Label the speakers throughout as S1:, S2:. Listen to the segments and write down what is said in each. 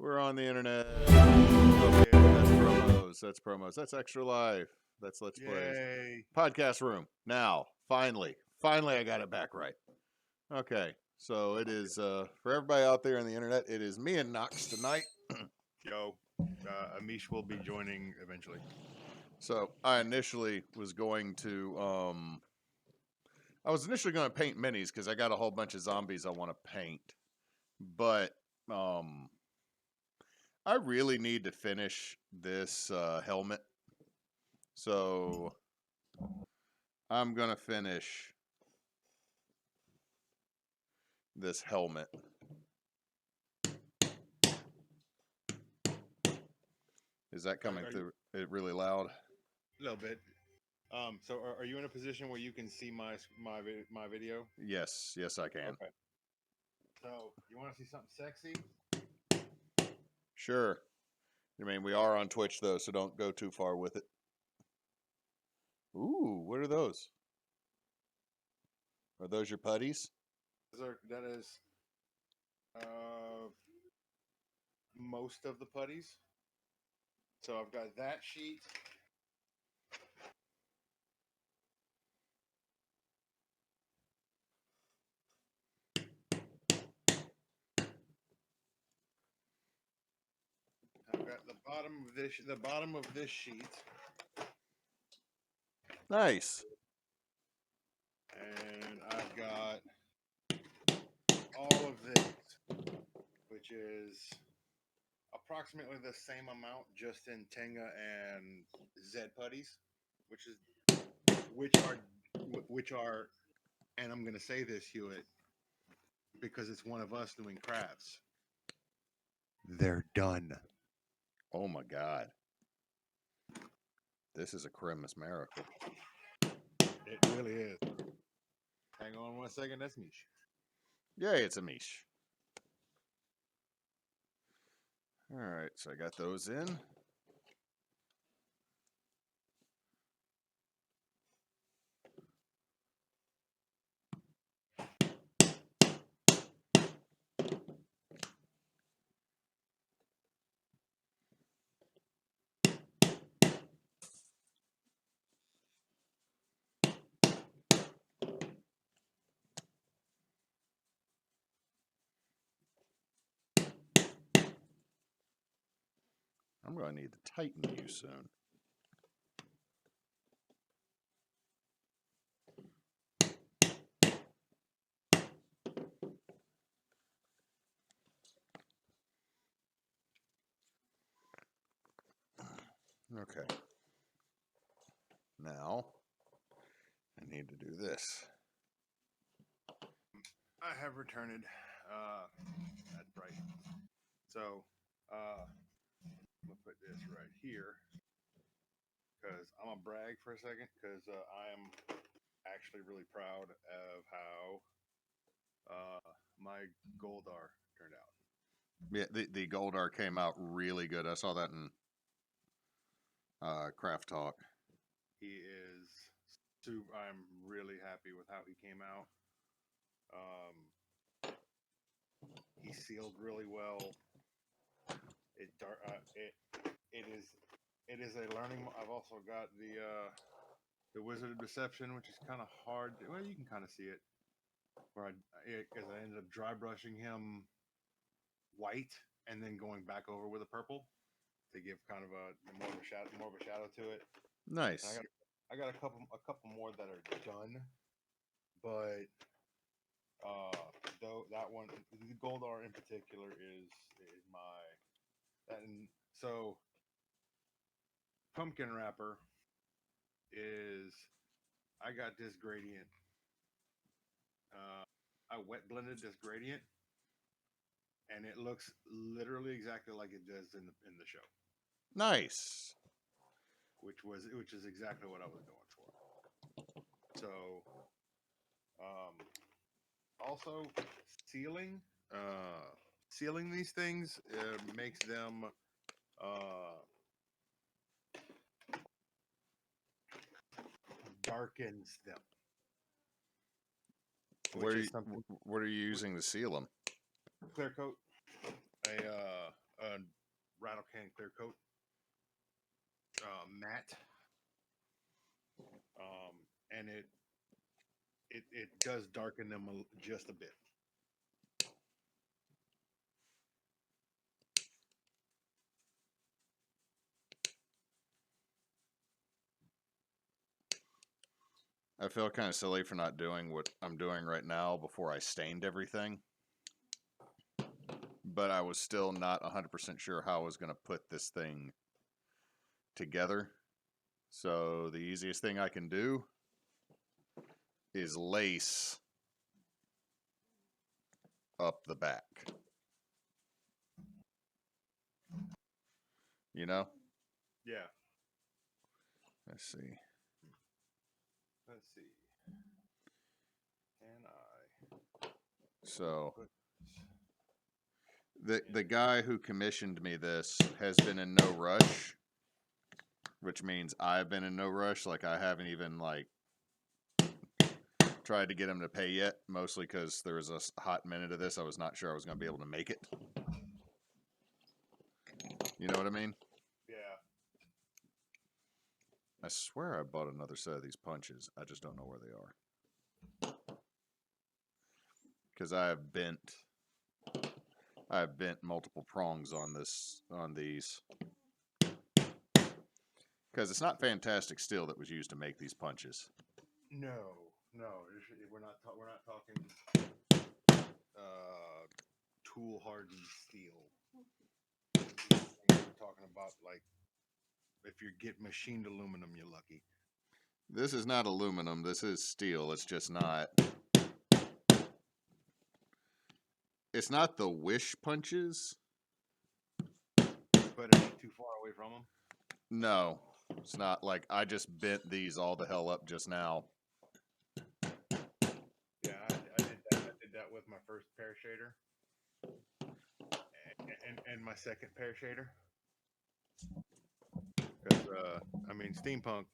S1: We're on the internet. Oh, yeah, that's promos. That's promos. That's extra life. That's Let's Plays.
S2: Yay.
S1: Podcast room. Now, finally, I got it back right. Okay, so it is, for everybody out there on the internet, it is me and Nox tonight.
S2: Yo, Amish will be joining eventually.
S1: So I initially was going to, paint minis because I got a whole bunch of zombies I want to paint. But, I really need to finish this helmet. So I'm going to finish this helmet. Is that coming through it really loud?
S2: A little bit. So are you in a position where you can see my video?
S1: Yes, I can.
S2: Okay. So you want to see something sexy?
S1: Sure. I mean, we are on Twitch though, so don't go too far with it. Ooh, what are those? Are those your putties?
S2: That is most of the putties. So I've got that sheet. I've got the bottom of this sheet.
S1: Nice.
S2: And I've got all of this, which is approximately the same amount, just in Tenga and Zed putties, which are, and I'm gonna say this, Hewitt, because it's one of us doing crafts. They're done.
S1: Oh my God. This is a Christmas miracle.
S2: It really is. Hang on 1 second. That's Mish.
S1: Yay, it's a Mish. All right, so I got those in. I'm going to need to tighten you soon. Okay. Now, I need to do this.
S2: I have returned. That's right. So, I'm gonna put this right here because I'm gonna brag for a second because I am actually really proud of how my Goldar turned out.
S1: Yeah, the Goldar came out really good. I saw that in Craft Talk.
S2: He is super. I'm really happy with how he came out. He sealed really well. It is a learning. I've also got the Wizard of Deception, which is kind of hard. Well, you can kind of see it. Because I ended up dry brushing him white and then going back over with a purple to give kind of more of a shadow to it.
S1: Nice.
S2: I got a couple more that are done, but though that one, the Goldar in particular, is my that. And so pumpkin wrapper is, I got this gradient. I wet blended this gradient, and it looks literally exactly like it does in the show.
S1: Nice.
S2: Which is exactly what I was going for. So, also sealing these things makes them darkens them.
S1: What are you using to seal them?
S2: Clear coat, rattle can clear coat matte, and it does darken them just a bit.
S1: I feel kind of silly for not doing what I'm doing right now before I stained everything. But I was still not 100% sure how I was going to put this thing together. So the easiest thing I can do is lace up the back. You know?
S2: Yeah.
S1: Let's see.
S2: Let's see. Can I?
S1: So the guy who commissioned me this has been in no rush, which means I've been in no rush. Like I haven't even like tried to get him to pay yet, mostly because there was a hot minute of this. I was not sure I was going to be able to make it. You know what I mean?
S2: Yeah.
S1: I swear I bought another set of these punches. I just don't know where they are. Because I have bent multiple prongs on these. Because it's not fantastic steel that was used to make these punches.
S2: No, we're not talking tool hardened steel. We're talking about like if you get machined aluminum, you're lucky.
S1: This is not aluminum. This is steel. It's just not. It's not the wish punches.
S2: But it ain't too far away from them.
S1: No, it's not. Like I just bent these all the hell up just now.
S2: Yeah, I did that with my first pear shader, and my second pear shader. Because I mean, steampunk,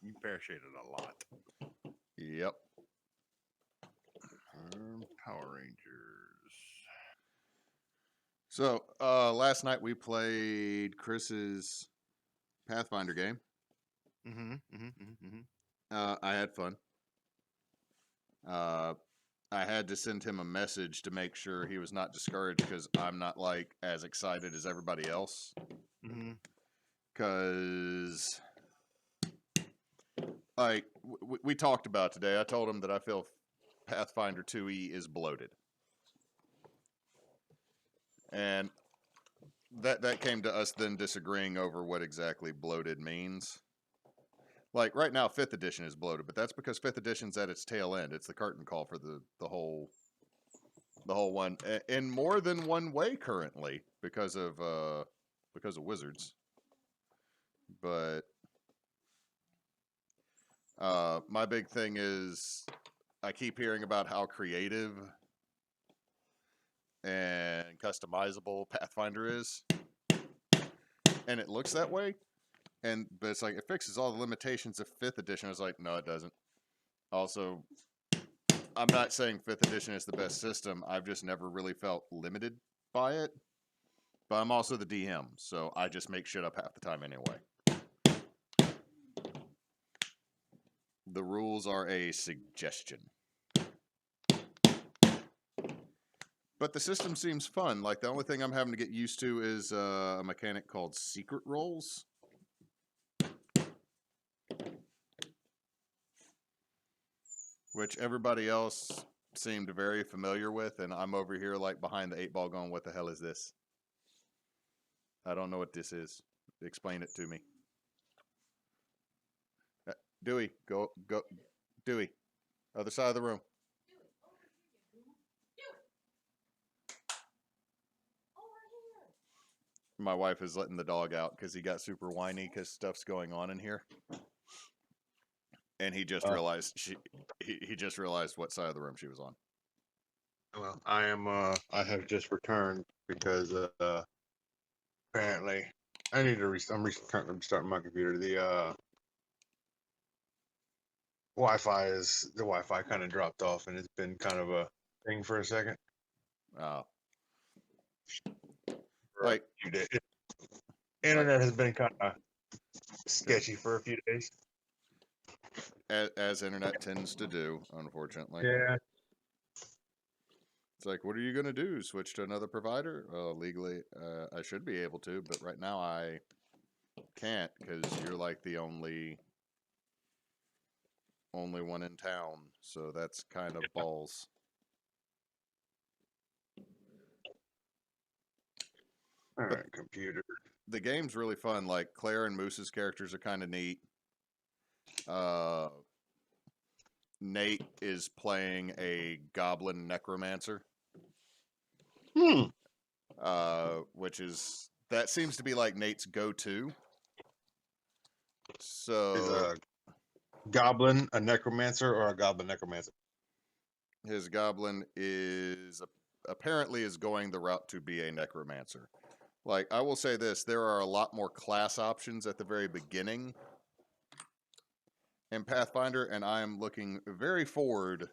S2: you pear shaded a lot.
S1: Yep.
S2: Power Rangers.
S1: So last night we played Chris's Pathfinder game. I had fun. I had to send him a message to make sure he was not discouraged because I'm not like as excited as everybody else. Because like we talked about today, I told him that I feel Pathfinder 2e is bloated, and that came to us then disagreeing over what exactly bloated means. Like right now, 5th edition is bloated, but that's because 5th edition's at its tail end. It's the curtain call for the whole one in more than one way currently because of Wizards. But my big thing is I keep hearing about how creative and customizable Pathfinder is, and it looks that way. But it's like it fixes all the limitations of 5th edition. I was like, no, it doesn't. Also, I'm not saying 5th edition is the best system. I've just never really felt limited by it. But I'm also the DM, so I just make shit up half the time anyway. The rules are a suggestion. But the system seems fun. Like, the only thing I'm having to get used to is a mechanic called secret rolls. Which everybody else seemed very familiar with, and I'm over here like behind the 8 ball going, what the hell is this? I don't know what this is. Explain it to me. Dewey, go. Dewey, other side of the room. My wife is letting the dog out because he got super whiny because stuff's going on in here. And he just realized he just realized what side of the room she was on.
S2: Well, I have just returned because apparently I need to I'm restarting my computer. The Wi-Fi kind of dropped off, and it's been kind of a thing for a second.
S1: Oh.
S2: for a
S1: Like
S2: few days.
S1: like
S2: Internet has been kind of sketchy for a few days.
S1: as internet tends to do, unfortunately.
S2: Yeah.
S1: It's like, what are you gonna do? Switch to another provider? Legally, I should be able to, but right now I can't because you're like the only one in town. So that's kind of balls.
S2: All
S1: But
S2: right, computer.
S1: the game's really fun. Like Claire and Moose's characters are kind of neat. Uh, Nate is playing a goblin necromancer,
S2: Hmm.
S1: which is that seems to be like Nate's go-to.
S2: Is
S1: So
S2: a goblin a necromancer or a goblin necromancer?
S1: his goblin is apparently is going the route to be a necromancer. Like I will say this, there are a lot more class options at the very beginning in Pathfinder, and I am looking very forward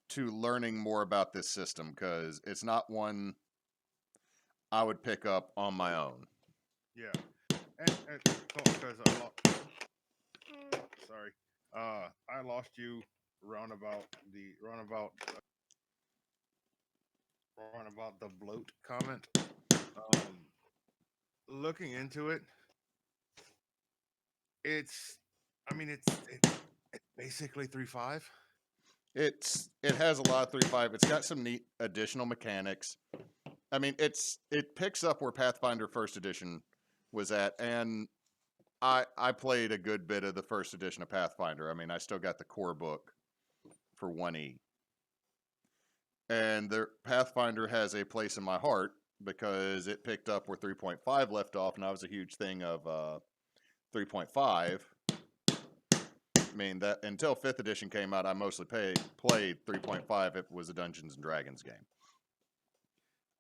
S1: to learning more about this system because it's not one I would pick up on my own.
S2: Yeah. And because sorry, I lost you roundabout the bloat comment. Looking into it, it's, I mean, it's basically 3.5.
S1: It has a lot of 3.5. It's got some neat additional mechanics. I mean, it picks up where Pathfinder First Edition was at, and I played a good bit of the first edition of Pathfinder. I mean, I still got the core book for 1E. And the Pathfinder has a place in my heart because it picked up where 3.5 left off, and I was a huge thing of 3.5. I mean, that until 5th edition came out, I mostly played 3.5. It was a Dungeons and Dragons game.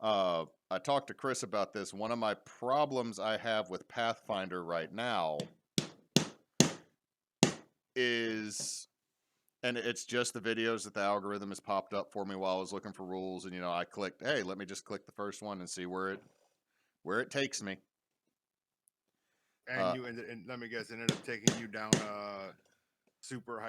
S1: I talked to Chris about this. One of my problems I have with Pathfinder right now is, and it's just the videos that the algorithm has popped up for me while I was looking for rules, and I clicked, hey, let me just click the first one and see where it takes me.
S2: And and let me guess, it ended up taking you down super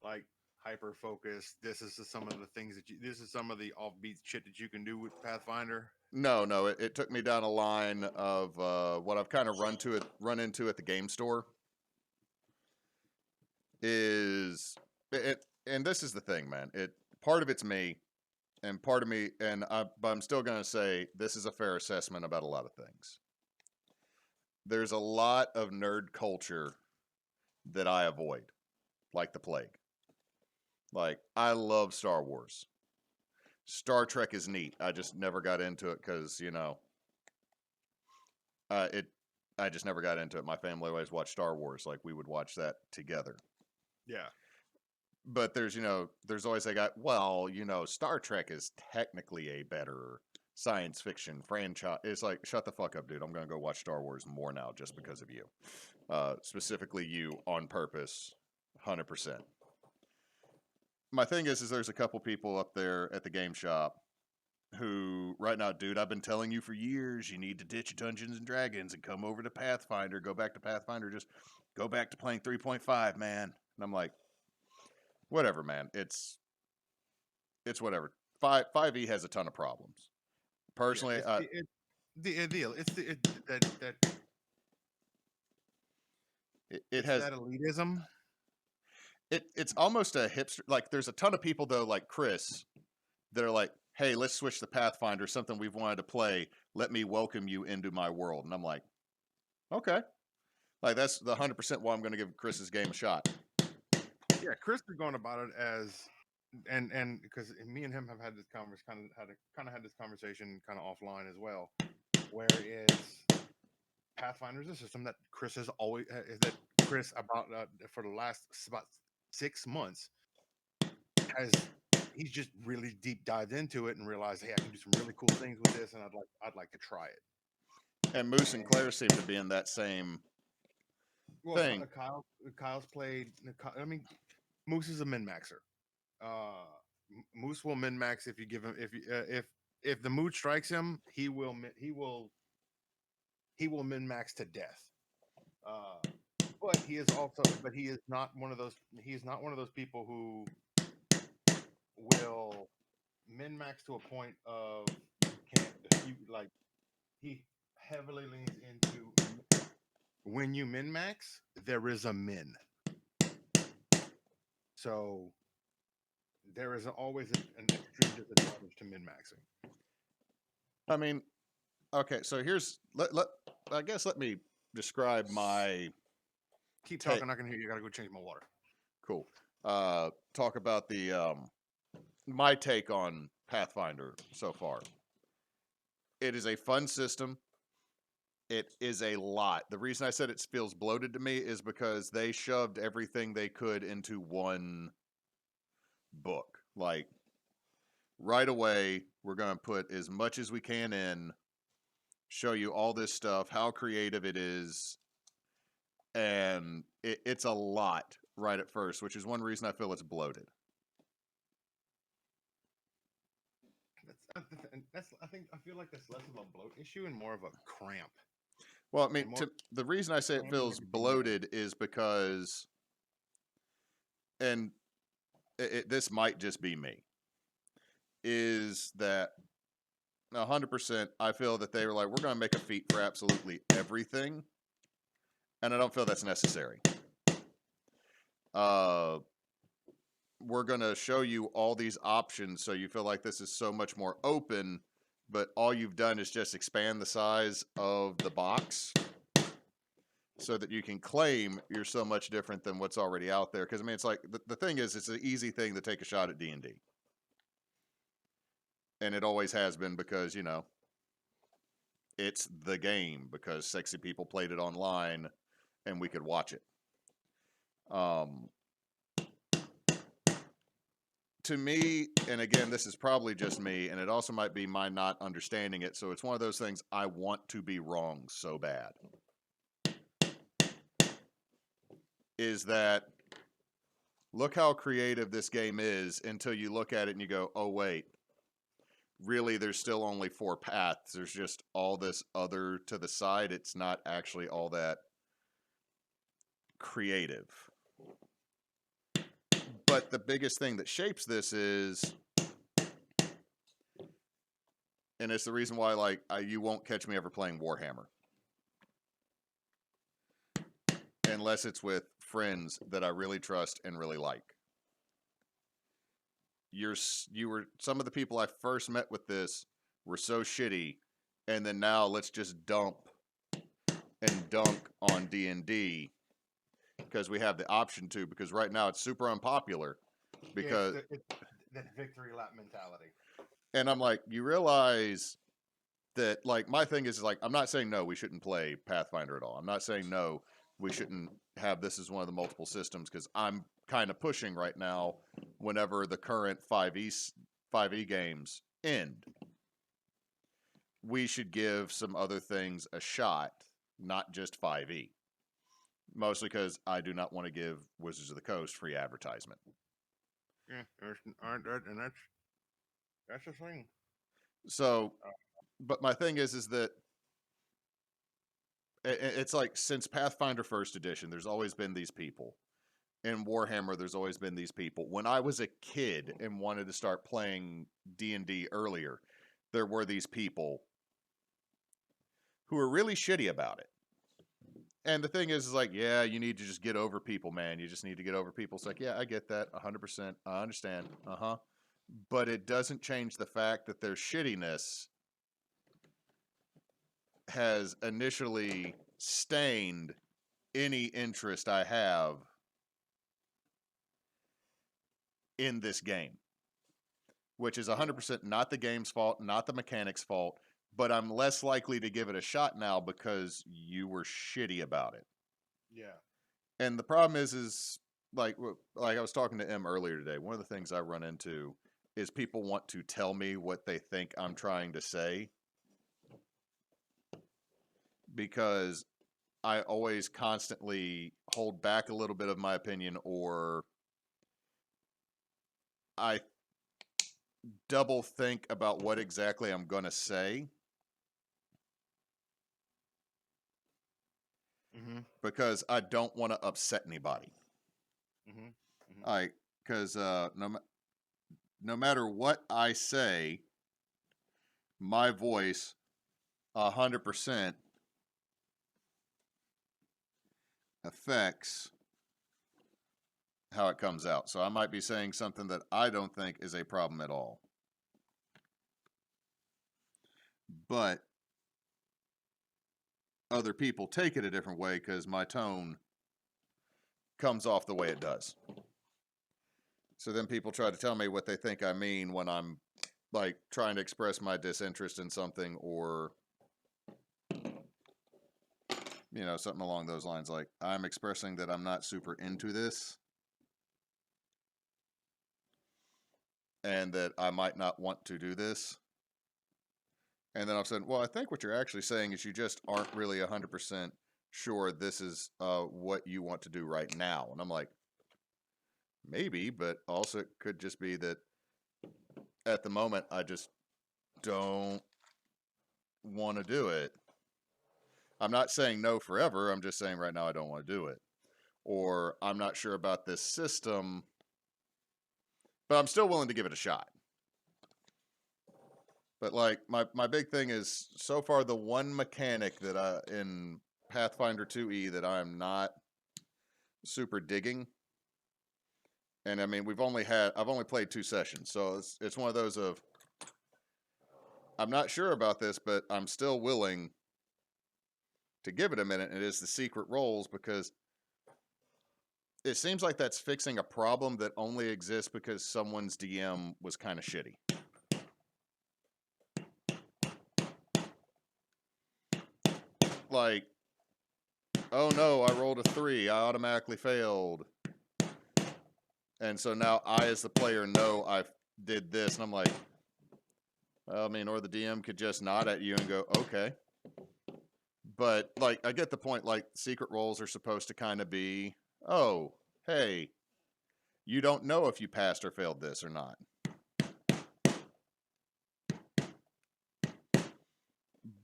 S2: like hyper focused. This is some of the things that this is some of the offbeat shit that you can do with Pathfinder.
S1: No, it took me down a line of what I've kind of run into at the game store. Is it? And this is the thing, man. Part of it's me, and part of me, but I'm still gonna say this is a fair assessment about a lot of things. There's a lot of nerd culture that I avoid, like the plague. Like I love Star Wars. Star Trek is neat. I just never got into it because it. I just never got into it. My family always watched Star Wars. Like we would watch that together.
S2: Yeah.
S1: But there's always a guy. Well, Star Trek is technically a better science fiction franchise. It's like, shut the fuck up, dude. I'm gonna go watch Star Wars more now just because of you. Specifically you on purpose, 100%. My thing is there's a couple people up there at the game shop who right now, dude, I've been telling you for years, you need to ditch Dungeons and Dragons and come over to Pathfinder, go back to Pathfinder, just go back to playing 3.5, man. And I'm like, whatever, man. It's whatever. 5e has a ton of problems. Personally,
S2: yeah, the deal. It's the
S1: it has
S2: that elitism.
S1: It's almost a hipster. Like there's a ton of people though, like Chris, that are like, hey, let's switch to Pathfinder, something we've wanted to play. Let me welcome you into my world. And I'm like, okay. Like that's the 100% why I'm going to give Chris's game a shot.
S2: Yeah, Chris is going about it as, and because me and him have had this conversation, had this conversation kind of offline as well, where is Pathfinder is a system that Chris has always that Chris about for the last about 6 months he's just really deep dived into it and realized, hey, I can do some really cool things with this, and I'd like to try it.
S1: And Moose and Claire seem to be in that same thing.
S2: Kyle's played. I mean, Moose is a min maxer. Moose will min max if you give him if if the mood strikes him, he will min max to death. But he is also, but he is not one of those. He is not one of those people who will min max to a point of you like. He heavily leans into when you min max, there is a min. So there is always an extreme disadvantage to min maxing.
S1: I mean, okay, so here's I guess let me describe my
S2: Keep
S1: take.
S2: talking. I can hear you. I gotta go change my water.
S1: Cool. Talk about the my take on Pathfinder so far. It is a fun system. It is a lot. The reason I said it feels bloated to me is because they shoved everything they could into one book. Like right away, we're going to put as much as we can in, show you all this stuff, how creative it is, and it's a lot right at first, which is one reason I feel it's bloated.
S2: I think I feel like that's less of a bloat issue and more of a cramp.
S1: Well, I mean, the reason I say it feels bloated is because, and this might just be me, is that 100% I feel that they were like, we're going to make a feat for absolutely everything, and I don't feel that's necessary. We're going to show you all these options so you feel like this is so much more open, but all you've done is just expand the size of the box so that you can claim you're so much different than what's already out there. Because, I mean, it's like, the thing is, it's an easy thing to take a shot at D&D. And it always has been because, you know, it's the game, because sexy people played it online and we could watch it. To me, and again, this is probably just me, and it also might be my not understanding it, so it's one of those things I want to be wrong so bad, is that look how creative this game is until you look at it and you go, oh, wait, really, there's still only 4 paths. There's just all this other to the side. It's not actually all that creative. But the biggest thing that shapes this is, and it's the reason why, like, you won't catch me ever playing Warhammer. Unless it's with friends that I really trust and really like. You were some of the people I first met with this were so shitty, and then now let's just dump and dunk on D&D because we have the option to, because right now it's super unpopular because
S2: it's that victory lap mentality.
S1: And I'm like, you realize that, like, my thing is like, I'm not saying no, we shouldn't play Pathfinder at all. I'm not saying no, we shouldn't have this as one of the multiple systems, because I'm kind of pushing right now whenever the current 5e games end. We should give some other things a shot, not just 5e. Mostly because I do not want to give Wizards of the Coast free advertisement.
S2: Yeah, and that's the thing.
S1: So, but my thing is that it's like, since Pathfinder First Edition, there's always been these people. In Warhammer, there's always been these people. When I was a kid and wanted to start playing D&D earlier, there were these people who were really shitty about it. And the thing is like, yeah, you need to just get over people, man. You just need to get over people. It's like, yeah, I get that 100%. I understand. But it doesn't change the fact that their shittiness has initially stained any interest I have in this game, which is 100% not the game's fault, not the mechanics' fault, but I'm less likely to give it a shot now because you were shitty about it.
S2: Yeah.
S1: And the problem is like I was talking to Em earlier today, one of the things I run into is people want to tell me what they think I'm trying to say, because I always constantly hold back a little bit of my opinion, or I double think about what exactly I'm going to say because I don't want to upset anybody. Because no matter what I say, my voice 100% affects how it comes out. So I might be saying something that I don't think is a problem at all. But other people take it a different way because my tone comes off the way it does. So then people try to tell me what they think I mean when I'm like trying to express my disinterest in something or something along those lines. Like I'm expressing that I'm not super into this and that I might not want to do this. And then I've said, well, I think what you're actually saying is you just aren't really 100% sure this is what you want to do right now. And I'm like, maybe, but also it could just be that at the moment I just don't want to do it. I'm not saying no forever. I'm just saying right now I don't want to do it. Or I'm not sure about this system, but I'm still willing to give it a shot. But like my big thing is so far the one mechanic that in Pathfinder 2E that I'm not super digging. And I mean, I've only played 2 sessions, so it's one of those of I'm not sure about this, but I'm still willing to give it a minute. And it is the secret roles because it seems like that's fixing a problem that only exists because someone's DM was kind of shitty. Like, oh no, I rolled a 3. I automatically failed. And so now I, as the player, know I did this. And I'm like, well, I mean, or the DM could just nod at you and go, okay. But, like, I get the point. Like, secret roles are supposed to kind of be, oh, hey, you don't know if you passed or failed this or not.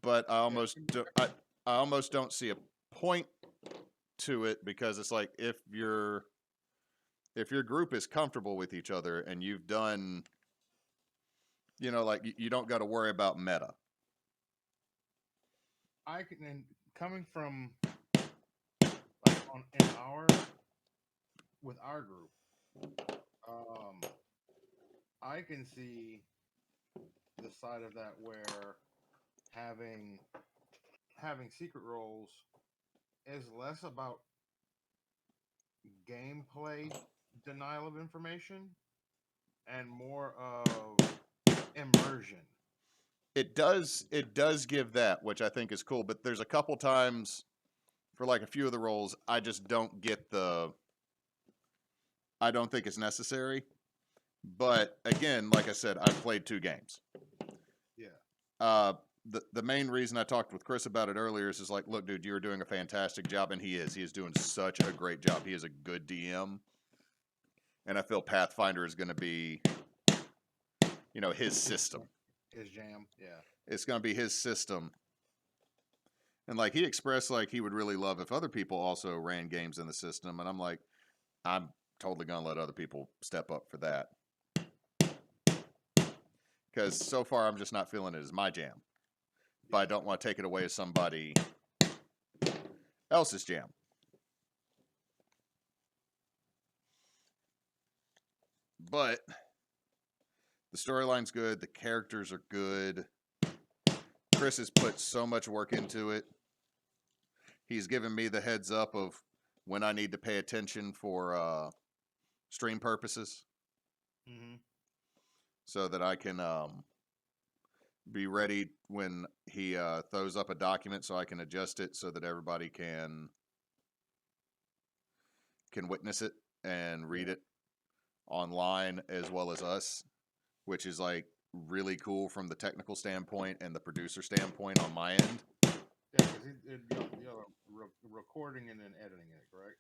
S1: But I almost don't see a point to it because it's like if your group is comfortable with each other and you've done, like you don't got to worry about meta.
S2: I can, and coming from like with our group, I can see the side of that where having secret roles is less about gameplay denial of information and more of immersion.
S1: It does give that, which I think is cool, but there's a couple times for like a few of the roles I just don't get I don't think it's necessary. But again, like I said, I've played 2 games.
S2: Yeah.
S1: The main reason I talked with Chris about it earlier is like, look, dude, you're doing a fantastic job, and he is doing such a great job. He is a good DM, and I feel Pathfinder is going to be, his system,
S2: his jam. Yeah,
S1: it's going to be his system. And like he expressed, like he would really love if other people also ran games in the system, and I'm like, I'm totally going to let other people step up for that because so far I'm just not feeling it as my jam. But I don't want to take it away as somebody else's jam. But the storyline's good. The characters are good. Chris has put so much work into it. He's given me the heads up of when I need to pay attention for stream purposes. So that I can be ready when he throws up a document so I can adjust it so that everybody can witness it and read it online as well as us, which is like really cool from the technical standpoint and the producer standpoint on my end.
S2: Yeah, because you're recording and then editing it, correct?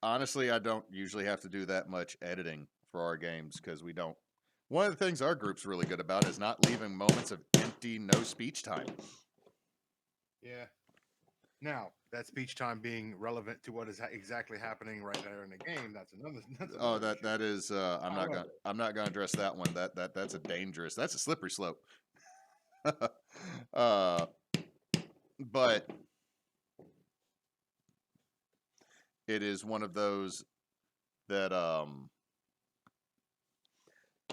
S1: Honestly, I don't usually have to do that much editing for our games because we don't One of the things our group's really good about is not leaving moments of empty, no speech time.
S2: Yeah. Now, that speech time being relevant to what is exactly happening right there in the game, that's another. That's
S1: Oh,
S2: another issue.
S1: that is.
S2: However,
S1: I'm not gonna address that one. That's a dangerous. That's a slippery slope. But it is one of those that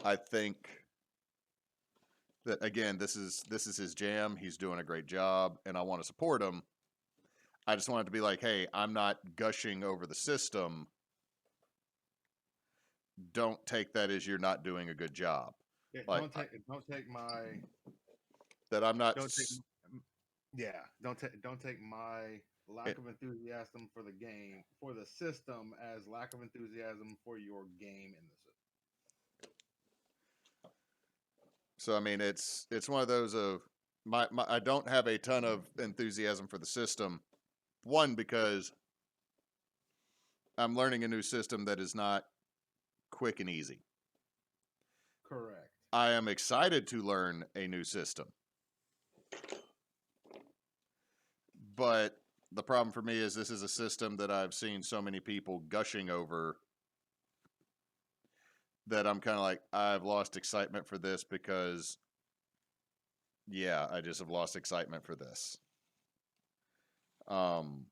S1: I think that again this is his jam. He's doing a great job, and I want to support him. I just want it to be like, hey, I'm not gushing over the system. Don't take that as you're not doing a good job.
S2: yeah,
S1: Like
S2: don't take my
S1: that. I'm not.
S2: don't take yeah don't take my lack of enthusiasm for the game for the system as lack of enthusiasm for your game in the system.
S1: So I mean, it's one of those of my I don't have a ton of enthusiasm for the system. One, because I'm learning a new system that is not quick and easy.
S2: Correct.
S1: I am excited to learn a new system. But the problem for me is this is a system that I've seen so many people gushing over that I'm kind of like, I've lost excitement for this because, yeah, I just have lost excitement for this. And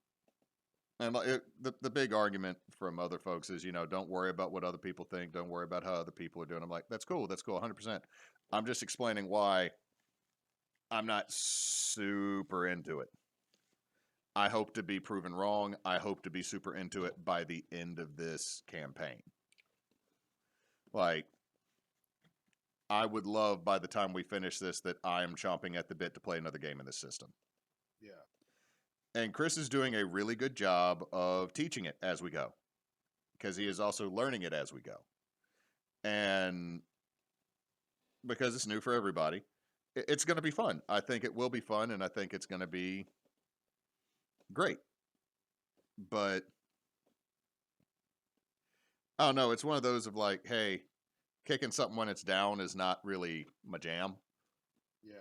S1: the big argument from other folks is, don't worry about what other people think. Don't worry about how other people are doing. I'm like, that's cool. That's cool. 100%. I'm just explaining why I'm not super into it. I hope to be proven wrong. I hope to be super into it by the end of this campaign. Like, I would love by the time we finish this that I am chomping at the bit to play another game in this system.
S2: Yeah.
S1: And Chris is doing a really good job of teaching it as we go, because he is also learning it as we go. And because it's new for everybody, it's going to be fun. I think it will be fun, and I think it's going to be great. But I don't know. It's one of those of like, hey, kicking something when it's down is not really my jam.
S2: Yeah.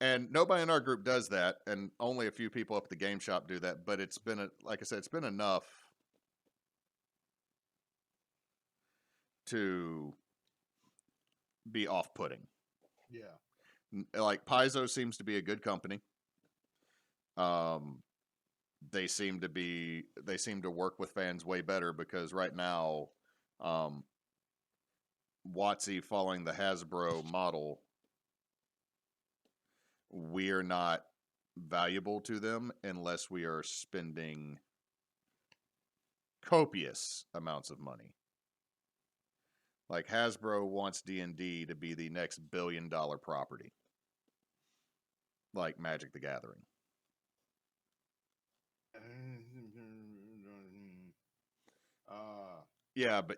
S1: And nobody in our group does that, and only a few people up at the game shop do that. But it's been, like I said, it's been enough to be off-putting.
S2: Yeah.
S1: Like Paizo seems to be a good company. They seem to work with fans way better because right now, WotC following the Hasbro model, we're not valuable to them unless we are spending copious amounts of money. Like Hasbro wants D&D to be the next billion-dollar property, like Magic the Gathering. Yeah, but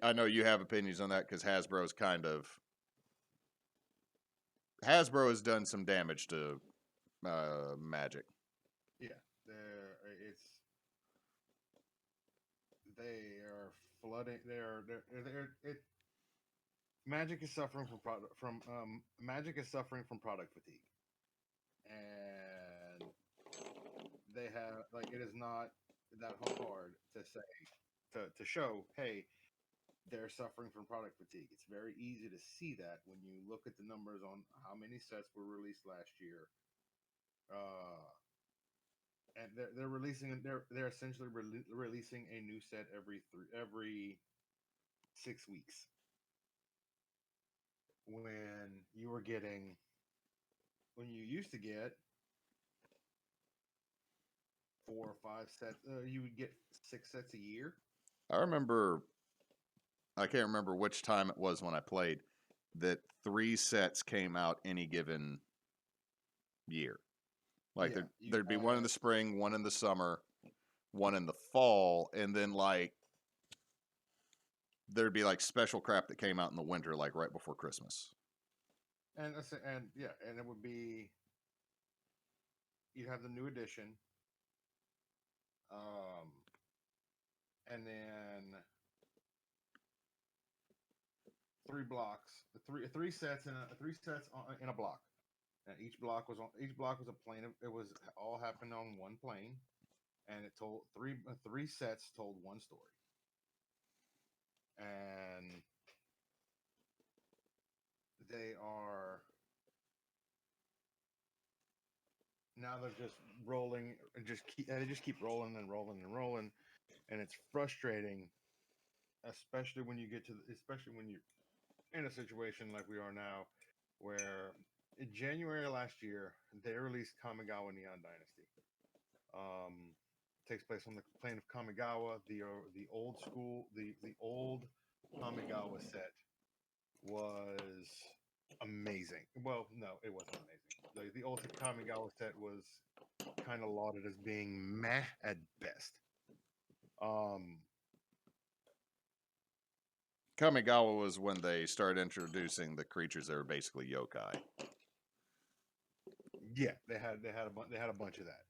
S1: I know you have opinions on that because Hasbro has done some damage to Magic.
S2: Yeah, they are flooding. Magic is suffering Magic is suffering from product fatigue, and they have like it is not that hard to say to show, hey, they're suffering from product fatigue. It's very easy to see that when you look at the numbers on how many sets were released last year. And they're essentially releasing a new set every 6 weeks. When you used to get 4 or 5 sets, you would get 6 sets a year.
S1: I can't remember which time it was when I played, that 3 sets came out any given year. Like there'd be one in the spring, one in the summer, one in the fall, and then like there'd be like special crap that came out in the winter, like right before Christmas.
S2: And it would be you have the new edition, and then three blocks, three sets in a block. And each block was a plane. It was all happened on one plane, and it told three sets told one story. And they are now they're just rolling and they just keep rolling and rolling and rolling, and it's frustrating, especially when you get to especially when you're in a situation like we are now, where in January last year they released Kamigawa Neon Dynasty. Takes place on the plane of Kamigawa. The old school the old Kamigawa set was amazing. Well, no, it wasn't amazing. The old Kamigawa set was kind of lauded as being meh at best. Um,
S1: Kamigawa was when they started introducing the creatures that were basically yokai.
S2: yeah, they had a bunch of that.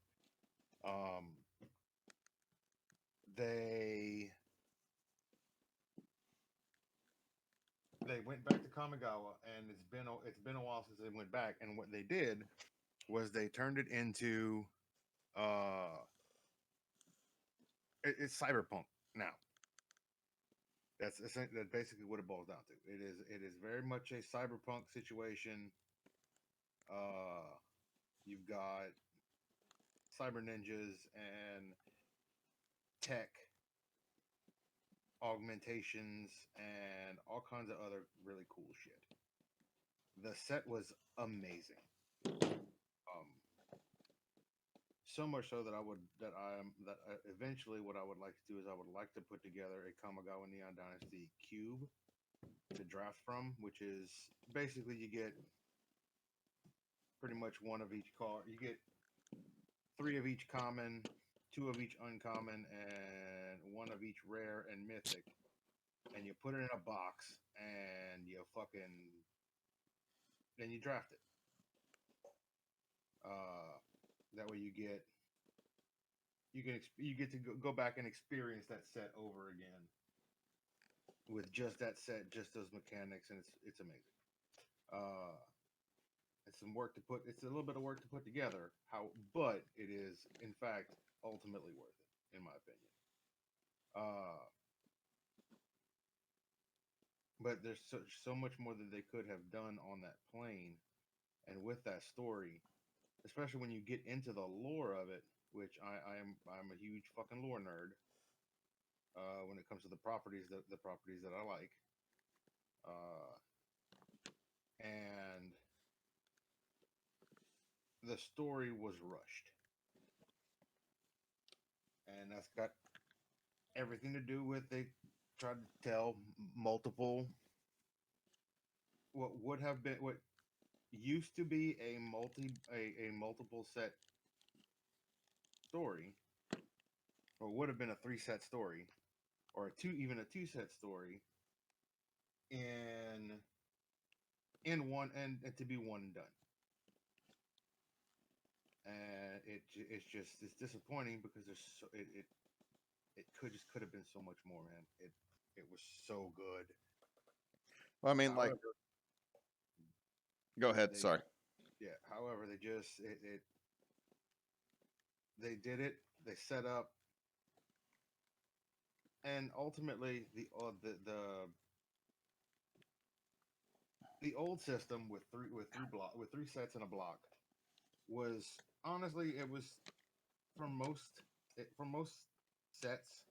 S2: They went back to Kamigawa, and it's been a while since they went back. And what they did was they turned it into uh, it's cyberpunk now. That's basically what it boils down to. It is very much a cyberpunk situation. Uh, you've got cyber ninjas and tech augmentations and all kinds of other really cool shit. The set was amazing. Um, so much so that eventually what I would like to do is I would like to put together a Kamigawa Neon Dynasty cube to draft from, which is basically you get pretty much one of each card. You get three of each common, two of each uncommon, and one of each rare and mythic. And you put it in a box, and then you draft it. That way you get to go back and experience that set over again with just that set, just those mechanics, and it's amazing. Uh, it's some work to put. It's a little bit of work to put together. But it is in fact ultimately worth it, in my opinion. But there's so much more that they could have done on that plane, and with that story, especially when you get into the lore of it, which I'm a huge fucking lore nerd. When it comes to the properties that I like, uh, and the story was rushed, and that's got everything to do with they tried to tell multiple what used to be a multiple set story, or would have been a three set story, or a two set story in one, and to be one and done. And it's disappointing because it could have been so much more, man. It was so good.
S1: Well, I mean,
S2: However,
S1: go ahead.
S2: they
S1: Sorry.
S2: yeah. However, they did it. They set up, and ultimately the old system with three sets in a block was honestly it was for most sets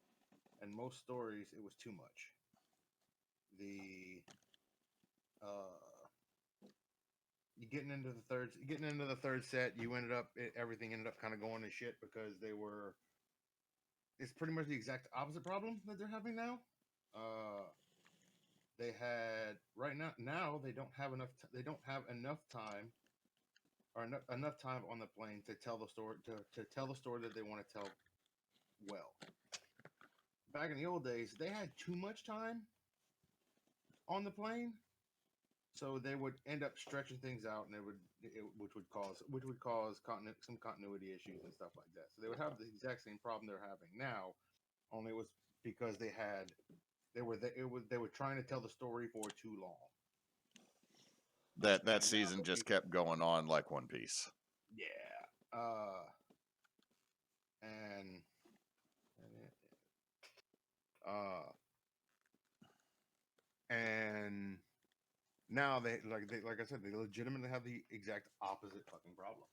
S2: and most stories it was too much. The you getting into the third set, everything ended up kind of going to shit because it's pretty much the exact opposite problem that they're having now. They had right now they don't have enough time, or enough time on the plane to tell the story to tell the story that they want to tell well. Back in the old days, they had too much time on the plane, so they would end up stretching things out, and which would cause some continuity issues and stuff like that. So they would have the exact same problem they're having now, only it was because they had they were trying to tell the story for too long.
S1: That
S2: And now
S1: season just kept going on like One Piece.
S2: yeah. And uh and now they like I said, they legitimately have the exact opposite fucking problem.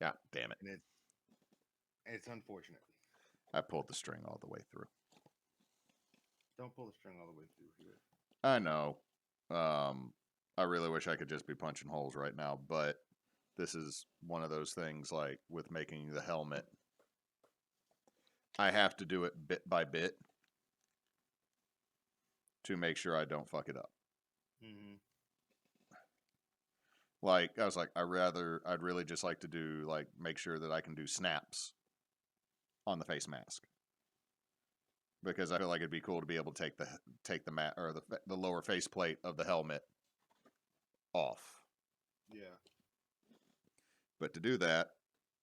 S1: Yeah, damn it.
S2: And it's unfortunate.
S1: I pulled the string all the way through.
S2: Don't pull the string all the way through here.
S1: I know. I really wish I could just be punching holes right now, but this is one of those things like with making the helmet. I have to do it bit by bit to make sure I don't fuck it up.
S2: Mm-hmm.
S1: Like I was like, I'd really just like to do like make sure that I can do snaps on the face mask because I feel like it'd be cool to be able to take the mat or the lower face plate of the helmet off.
S2: Yeah.
S1: But to do that,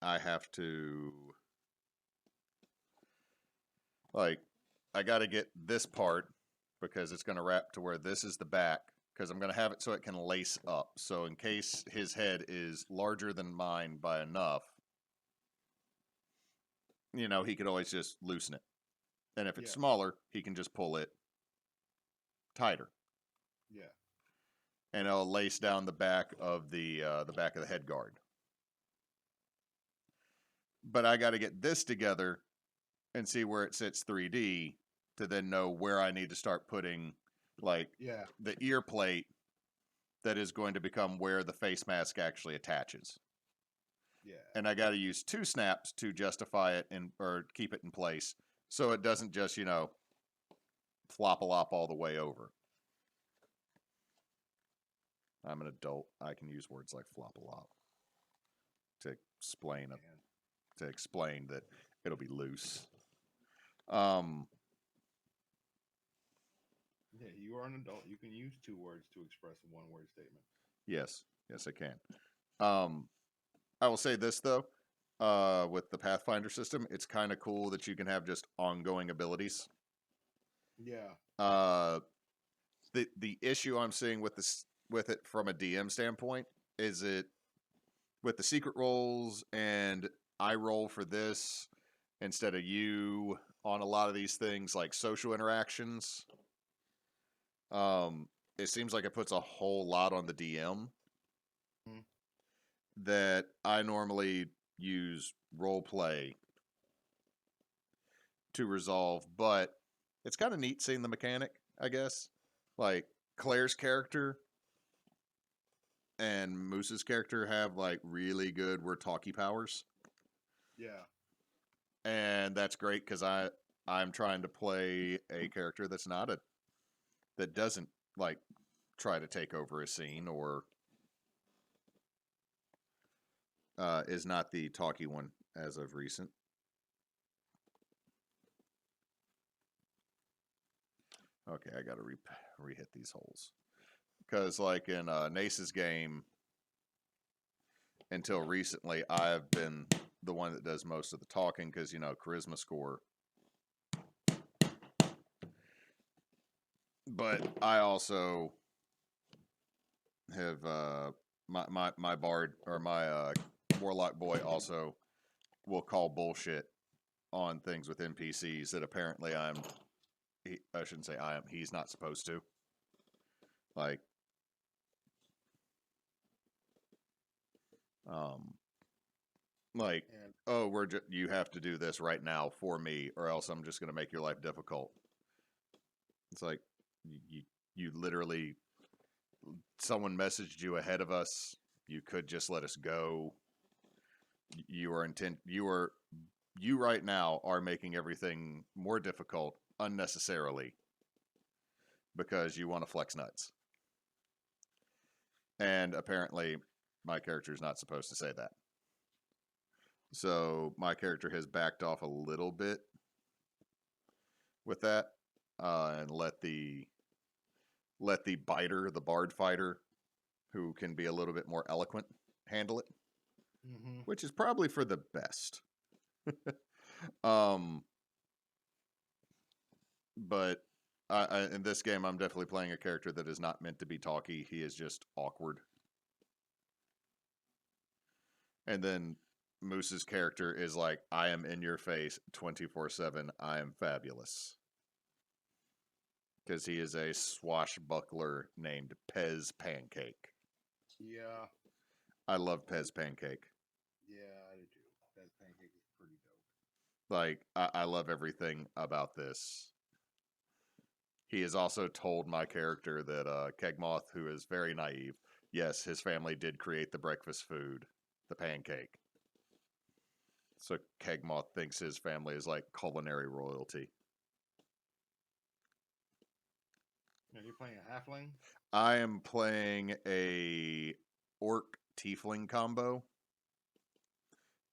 S1: I have to like I got to get this part because it's going to wrap to where this is the back because I'm going to have it so it can lace up. So in case his head is larger than mine by enough, you know, he could always just loosen it. And if it's smaller, he can just pull it tighter.
S2: Yeah.
S1: And it'll lace down the back of the back of the head guard. But I got to get this together and see where it sits 3D to then know where I need to start putting like the ear plate that is going to become where the face mask actually attaches.
S2: Yeah.
S1: And I got to use 2 snaps to justify it or keep it in place so it doesn't just, you know, flop-a-lop all the way over. I'm an adult. I can use words like flop-a-lop to explain that it'll be loose.
S2: Yeah, you are an adult. You can use 2 words to express a 1-word statement.
S1: Yes, I can. I will say this though, with the Pathfinder system, it's kind of cool that you can have just ongoing abilities.
S2: Yeah.
S1: The issue I'm seeing with it from a DM standpoint is it with the secret rolls and I roll for this instead of you on a lot of these things like social interactions. It seems like it puts a whole lot on the DM that I normally use role play to resolve, but it's kind of neat seeing the mechanic, I guess. Like Claire's character and Moose's character have like really good we're talkie powers.
S2: Yeah.
S1: And that's great because I'm trying to play a character that doesn't like try to take over a scene or is not the talky one as of recent. Okay, I gotta re-hit these holes because like in Nace's game until recently I've been the one that does most of the talking because, you know, charisma score. But I also have my bard or my warlock boy also will call bullshit on things with NPCs that apparently I shouldn't say he's not supposed to. Like oh, you have to do this right now for me, or else I'm just going to make your life difficult. It's like you literally, someone messaged you ahead of us. You could just let us go. You right now are making everything more difficult unnecessarily because you want to flex nuts. And apparently, my character is not supposed to say that. So my character has backed off a little bit with that, and let the biter, the bard fighter, who can be a little bit more eloquent, handle it, which is probably for the best. but in this game, I'm definitely playing a character that is not meant to be talky. He is just awkward. And then Moose's character is like, I am in your face 24/7. I am fabulous. Because he is a swashbuckler named Pez Pancake.
S2: Yeah.
S1: I love Pez Pancake.
S2: Yeah, I do too. That pancake is pretty dope.
S1: Like, I love everything about this. He has also told my character that Kegmoth, who is very naive, yes, his family did create the breakfast food, the pancake. So Kegmoth thinks his family is like culinary royalty.
S2: Are you playing a halfling?
S1: I am playing a orc tiefling combo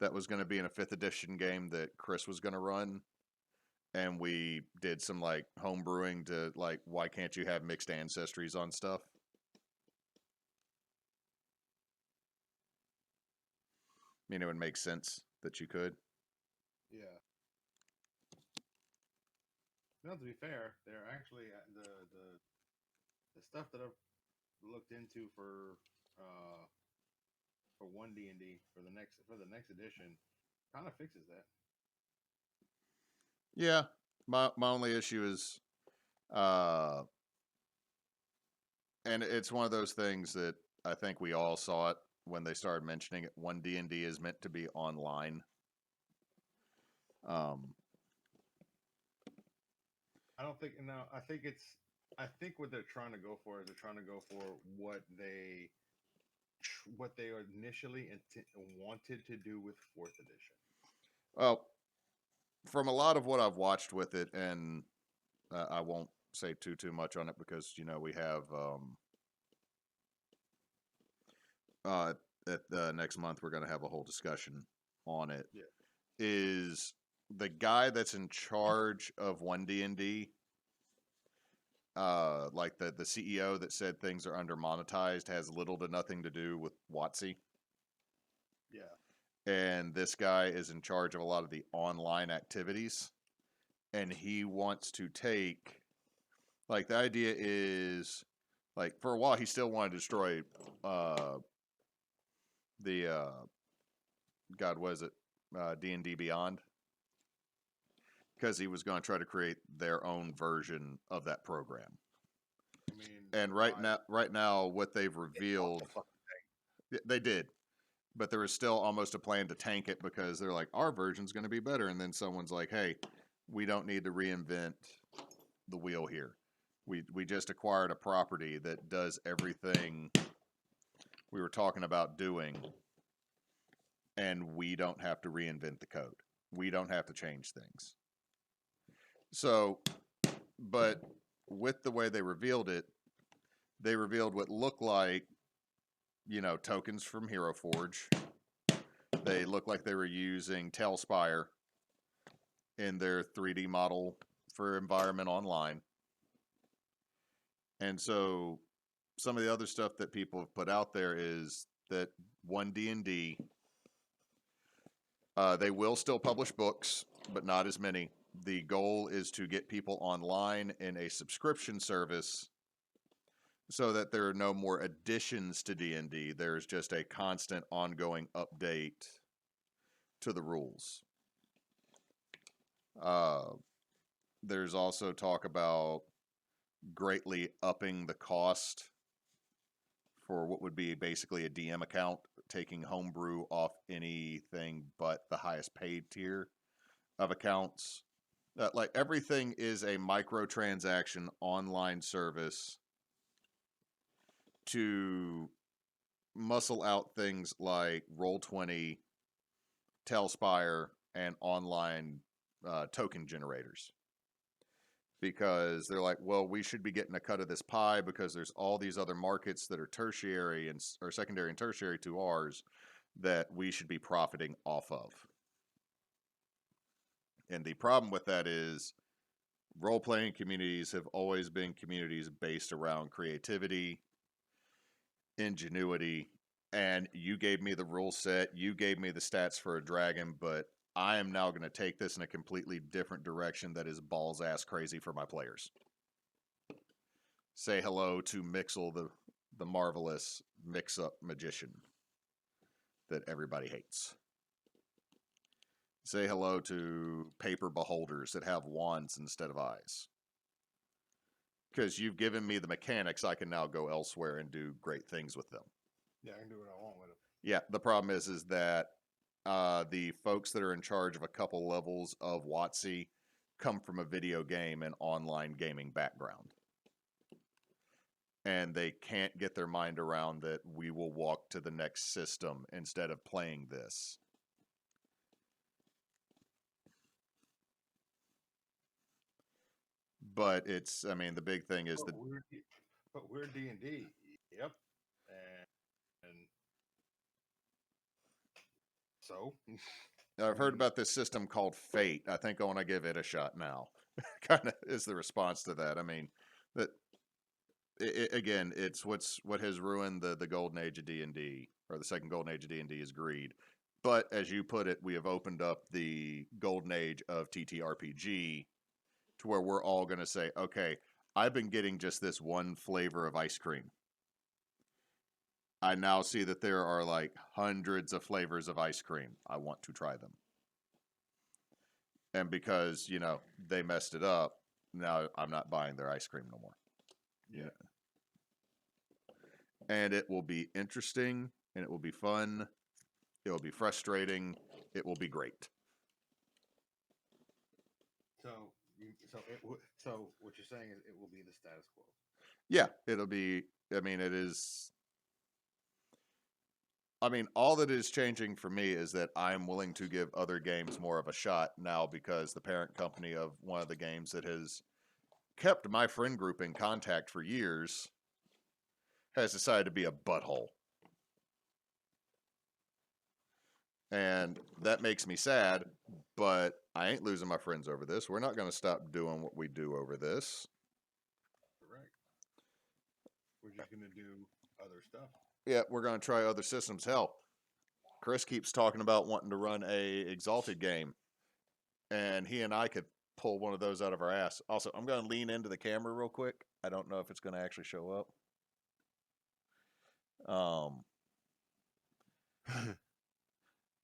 S1: that was going to be in a 5th edition game that Chris was going to run. And we did some like home brewing to like, why can't you have mixed ancestries on stuff? I mean, it would make sense that you could.
S2: Yeah. No, to be fair, they're actually the stuff that I've looked into for 1D&D for the next edition kind of fixes that.
S1: Yeah, my only issue is, and it's one of those things that I think we all saw it when they started mentioning it. 1D&D is meant to be online.
S2: I don't think no. I think what they're trying to go for is they're trying to go for what they initially wanted to do with 4th edition.
S1: Well, from a lot of what I've watched with it, and I won't say too much on it because we have at next month we're going to have a whole discussion on it.
S2: Yeah.
S1: Is the guy that's in charge of 1D&D, like the CEO that said things are under monetized, has little to nothing to do with WotC.
S2: Yeah.
S1: And this guy is in charge of a lot of the online activities, and he wants to take, like, the idea is, like, for a while he still wanted to destroy the God, was it D&D Beyond, because he was going to try to create their own version of that program.
S2: I mean,
S1: And right now what they've revealed, they did, but there was still almost a plan to tank it because they're like, our version's going to be better, and then someone's like, hey, we don't need to reinvent the wheel here. We just acquired a property that does everything we were talking about doing, and we don't have to reinvent the code. We don't have to change things. So, but with the way they revealed it, they revealed what looked like, tokens from Hero Forge. They looked like they were using Tailspire in their 3D model for Environment Online. And so some of the other stuff that people have put out there is that 1D&D, they will still publish books, but not as many. The goal is to get people online in a subscription service so that there are no more additions to D&D. There's just a constant ongoing update to the rules. There's also talk about greatly upping the cost for what would be basically a DM account, taking homebrew off anything but the highest paid tier of accounts. Like, everything is a microtransaction online service to muscle out things like Roll20, Tailspire, and online token generators. Because they're like, well, we should be getting a cut of this pie because there's all these other markets that are tertiary or secondary and tertiary to ours that we should be profiting off of. And the problem with that is role-playing communities have always been communities based around creativity, ingenuity, and you gave me the rule set, you gave me the stats for a dragon, but I am now going to take this in a completely different direction that is balls ass crazy for my players. Say hello to Mixel, the marvelous mix-up magician that everybody hates. Say hello to paper beholders that have wands instead of eyes. Because you've given me the mechanics, I can now go elsewhere and do great things with them.
S2: Yeah, I can do what I want with them.
S1: Yeah, the problem is that the folks that are in charge of a couple levels of WotC come from a video game and online gaming background. And they can't get their mind around that we will walk to the next system instead of playing this. But it's, I mean, the big thing is that...
S2: But we're D&D. Yep. And so?
S1: I've heard about this system called Fate. I think I want to give it a shot now. Kind of is the response to that. I mean, that again, it's what has ruined the golden age of D&D, or the second golden age of D&D, is greed. But as you put it, we have opened up the golden age of TTRPG to where we're all going to say, okay, I've been getting just this one flavor of ice cream. I now see that there are like hundreds of flavors of ice cream. I want to try them. And because, you know, they messed it up, now I'm not buying their ice cream no more.
S2: Yeah.
S1: And it will be interesting, and it will be fun. It will be frustrating. It will be great.
S2: So what you're saying is it will be the status quo.
S1: Yeah, it'll be, I mean, it is. I mean, all that is changing for me is that I'm willing to give other games more of a shot now, because the parent company of one of the games that has kept my friend group in contact for years has decided to be a butthole. And that makes me sad, but I ain't losing my friends over this. We're not going to stop doing what we do over this.
S2: Correct. We're just going to do other stuff.
S1: Yeah, we're going to try other systems. Hell, Chris keeps talking about wanting to run a Exalted game, and he and I could pull one of those out of our ass. Also, I'm going to lean into the camera real quick. I don't know if it's going to actually show up.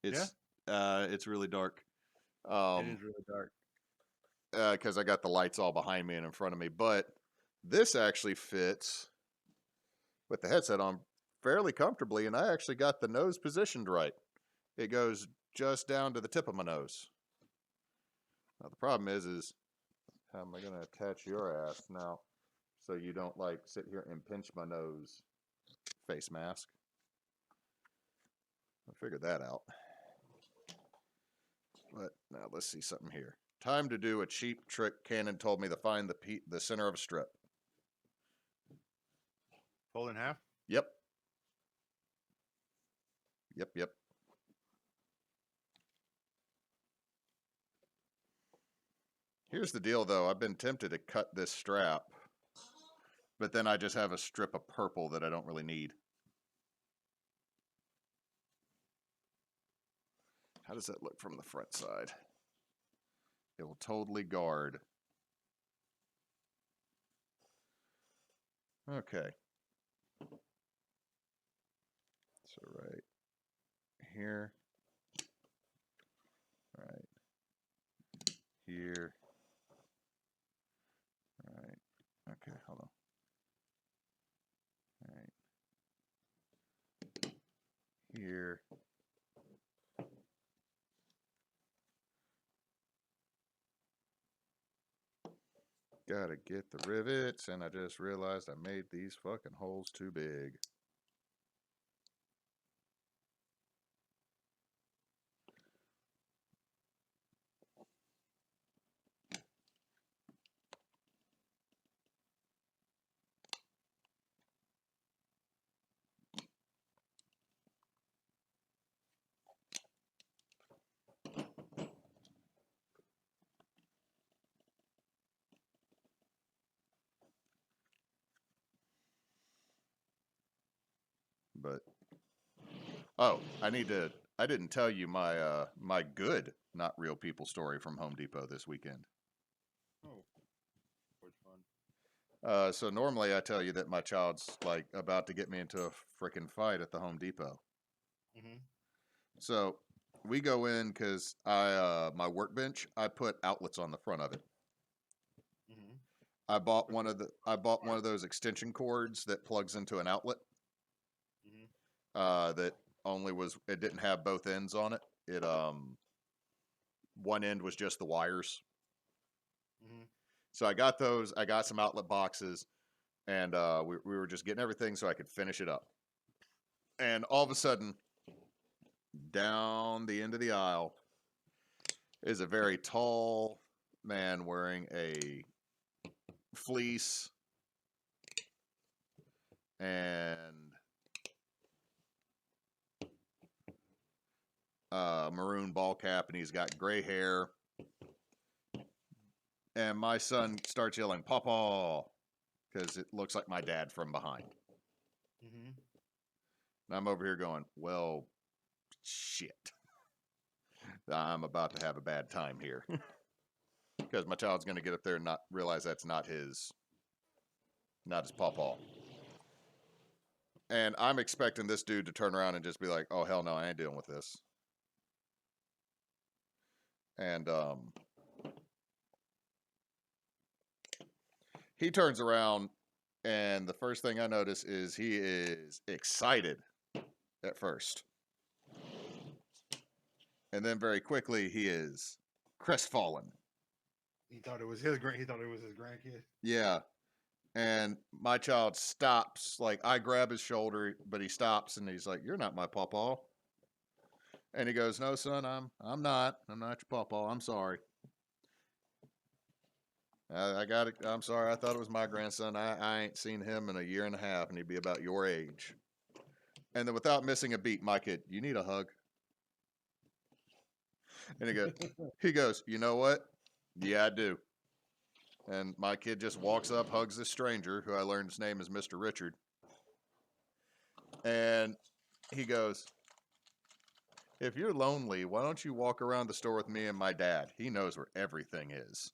S1: It's really dark.
S2: It is really dark.
S1: Because I got the lights all behind me and in front of me. But this actually fits with the headset on fairly comfortably, and I actually got the nose positioned right. It goes just down to the tip of my nose. Now the problem is how am I going to attach your ass now so you don't like sit here and pinch my nose? Face mask. I figured that out. But now let's see something here. Time to do a cheap trick Cannon told me to find the center of a strip.
S2: Fold in half?
S1: Yep. Yep. Here's the deal, though. I've been tempted to cut this strap, but then I just have a strip of purple that I don't really need. How does that look from the front side? It will totally guard. Okay. So right here. Right here. Right. Okay, hold on. Right here. Gotta get the rivets, and I just realized I made these fucking holes too big. But oh, I need to I didn't tell you my my good not real people story from Home Depot this weekend.
S2: Oh, which one?
S1: So normally I tell you that my child's like about to get me into a freaking fight at the Home Depot.
S2: Mm-hmm.
S1: So we go in because my workbench, I put outlets on the front of it.
S2: Mm-hmm.
S1: I bought one of those extension cords that plugs into an outlet.
S2: Mm-hmm.
S1: That only was it didn't have both ends on it. It one end was just the wires.
S2: Mm-hmm.
S1: So I got those. I got some outlet boxes, and we were just getting everything so I could finish it up. And all of a sudden, down the end of the aisle is a very tall man wearing a fleece and maroon ball cap, and he's got gray hair. And my son starts yelling, "Pawpaw," because it looks like my dad from behind.
S2: Mm-hmm.
S1: And I'm over here going, "Well, shit. I'm about to have a bad time here." Because my child's going to get up there and not realize that's not his pawpaw. And I'm expecting this dude to turn around and just be like, "Oh hell no, I ain't dealing with this." And he turns around, and the first thing I notice is he is excited at first, and then very quickly he is crestfallen.
S2: He thought it was his grand. He thought it was his grandkid.
S1: Yeah. And my child stops. Like I grab his shoulder, but he stops and he's like, "You're not my pawpaw." And he goes, "No, son, I'm not. I'm not your pawpaw. I'm sorry. I got it. I'm sorry. I thought it was my grandson. I ain't seen him in a year and a half, and he'd be about your age." And then without missing a beat, my kid, "You need a hug." And he goes, "You know what? Yeah, I do." And my kid just walks up, hugs this stranger, who I learned his name is Mr. Richard. And he goes, "If you're lonely, why don't you walk around the store with me and my dad? He knows where everything is."